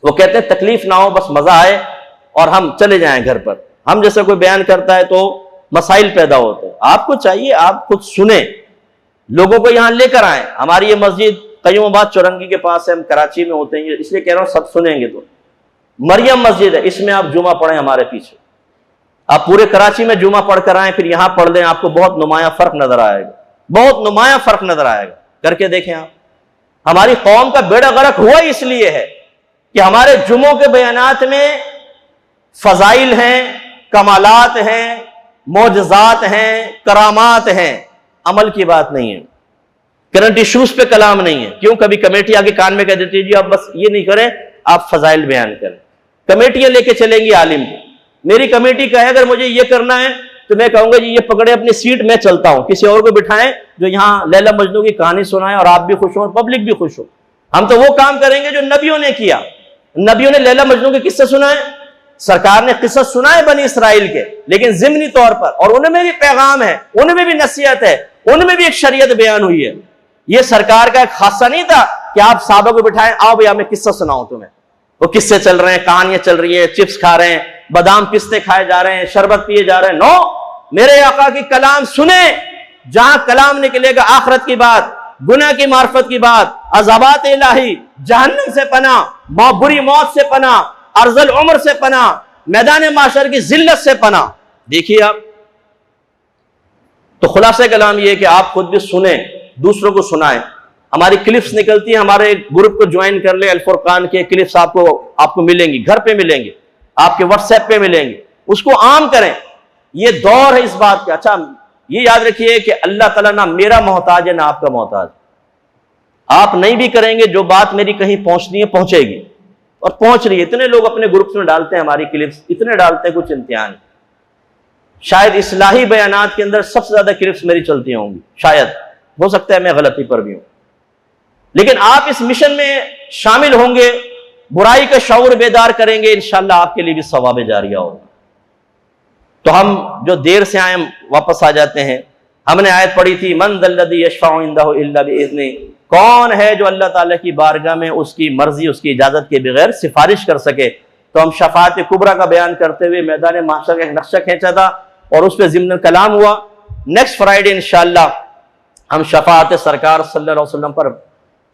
वो कहते हैं तकलीफ ना हो, बस मजा आए और हम चले जाएं घर पर। हम जैसे कोई बयान करता है तो मसाइल पैदा होते हैं। आपको चाहिए आप खुद सुने, लोगों को यहां लेकर आए। हमारी ये मस्जिद कयूमाबाद चौरंगी के पास है, हम कराची में होते हैं, इसलिए कह रहा हूं सब सुनेंगे तो। मरियम मस्जिद है, इसमें आप जुमा पढ़ें हमारे पीछे। आप पूरे कराची में जुमा पढ़ कर आए, फिर यहां पढ़ लें, आपको बहुत नुमाया फर्क नजर आएगा, बहुत नुमाया फर्क नजर आएगा। करके देखें आप। हमारी कौम का बेड़ा गर्क हुआ इसलिए है कि हमारे जुमों के बयानात में फजाइल हैं, कमालात हैं, मोजज़ात हैं, करामात हैं, अमल की बात नहीं है। करंट इश्यूज पे कलाम नहीं है। क्यों? कभी कमेटी आगे कान में कह देती है जी आप बस ये नहीं करें, आप फजाइल बयान करें। कमेटियां लेके चलेंगी आलिम को। मेरी कमेटी कहे अगर मुझे ये करना है तो मैं कहूंगा जी ये पकड़े अपनी सीट, मैं चलता हूं, किसी और को बिठाएं जो यहां लैला मजनू की कहानी सुनाए और आप भी खुश हो और पब्लिक भी खुश हो। हम तो वो काम करेंगे जो नबियों ने किया। नबियों ने लैला मजनू के किस्से सुनाए, सरकार ने किस्सा सुनाए बनी इसराइल के, लेकिन जिमनी तौर पर, और उनमें भी पैगाम है, उनमें भी नसीहत है, उनमें भी एक शरीयत बयान हुई है। यह सरकार का एक खासा नहीं था कि आप साहबों को बिठाएं, आओ भैया मैं किस्सा सुनाऊं तुम्हें। वो किस्से चल रहे हैं, कहानियां चल रही है, चिप्स खा रहे हैं, बादाम पिस्ते खाए जा रहे हैं, शरबत पिए जा रहे हैं। नो, मेरे आका की कलाम सुने। जहां कलाम निकलेगा आखिरत की बात, गुनाह की मार्फत की बात, अज़ाबात इलाही, जहन्नम से पना, बुरी मौत से पना, अर्ज़ल उम्र से पना, मैदान माशर की जिल्लत से पना। देखिए आप, तो खुलासा कलाम यह है कि आप खुद भी सुने, दूसरों को सुनाएं। हमारी क्लिप्स निकलती है, हमारे ग्रुप को ज्वाइन कर ले, अल फुरकान के क्लिप्स आपको मिलेंगी, घर पे मिलेंगी, आपके व्हाट्सएप पे मिलेंगी, उसको आम करें। ये दौर है इस बात का। अच्छा, ये याद रखिए कि अल्लाह ताला ना मेरा मोहताज है ना आपका मोहताज। आप नहीं भी करेंगे, जो बात मेरी कहीं पहुंचनी है पहुंचेगी, और पहुंच रही है। इतने लोग अपने ग्रुप्स में डालते हैं हमारी क्लिप्स, इतने डालते हैं कुछ इम्तिहान। शायद इस्लाही बयानात के अंदर सबसे ज्यादा क्लिप्स मेरी चलती होंगी, शायद, हो सकता है मैं गलती पर भी हूं। लेकिन आप इस मिशन में शामिल होंगे, बुराई का शऊर बेदार करेंगे, इंशाअल्लाह आपके लिए भी सवाब जारिया होगा। तो हम जो देर से आए वापस आ जाते हैं। हमने आयत पढ़ी थी, मन दल्लज़ी यशफ़अउ इंदहु इल्ला बिइज़्निही, कौन है जो अल्लाह ताला की बारगाह में उसकी मर्जी, उसकी इजाजत के बगैर सिफारिश कर सके। तो हम शफाअत कुबरा का बयान करते हुए मैदान महशर का एक नक्शा खींचा था और उस पर ज़िम्न कलाम हुआ। नेक्स्ट फ्राइडे इंशाअल्लाह हम शफाअत सरकार सल्लल्लाहु अलैहि वसल्लम पर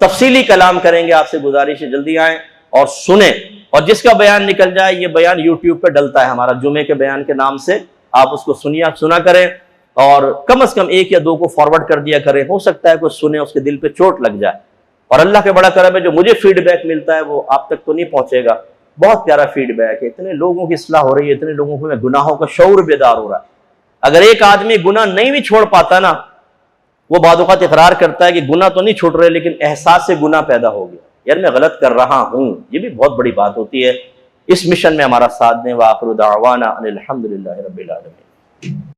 तफसीली कलाम करेंगे। आपसे गुजारिश है जल्दी आएँ और सुने, और जिसका बयान निकल जाए, ये बयान यूट्यूब पर डलता है हमारा जुमे के बयान के नाम से, आप उसको सुना करें और कम से कम एक या दो को फॉरवर्ड कर दिया करें। हो सकता है कुछ सुने उसके दिल पे चोट लग जाए, और अल्लाह के बड़ा करम है जो मुझे फीडबैक मिलता है वो आप तक तो नहीं पहुंचेगा। बहुत प्यारा फीडबैक है, इतने लोगों की इस्लाह हो रही है, इतने लोगों को गुनाहों का शऊर बेदार हो रहा है। अगर एक आदमी गुनाह नहीं भी छोड़ पाता ना, वो बादौक़ात इकरार करता है कि गुनाह तो नहीं छूट रहे, लेकिन एहसास से गुनाह पैदा हो गया, यार मैं गलत कर रहा हूं। ये भी बहुत बड़ी बात होती है। इस मिशन में हमारा साथ दें। व आखिरु दावाना अनिल हम्दुलिल्लाहि रब्बिल आलमीन।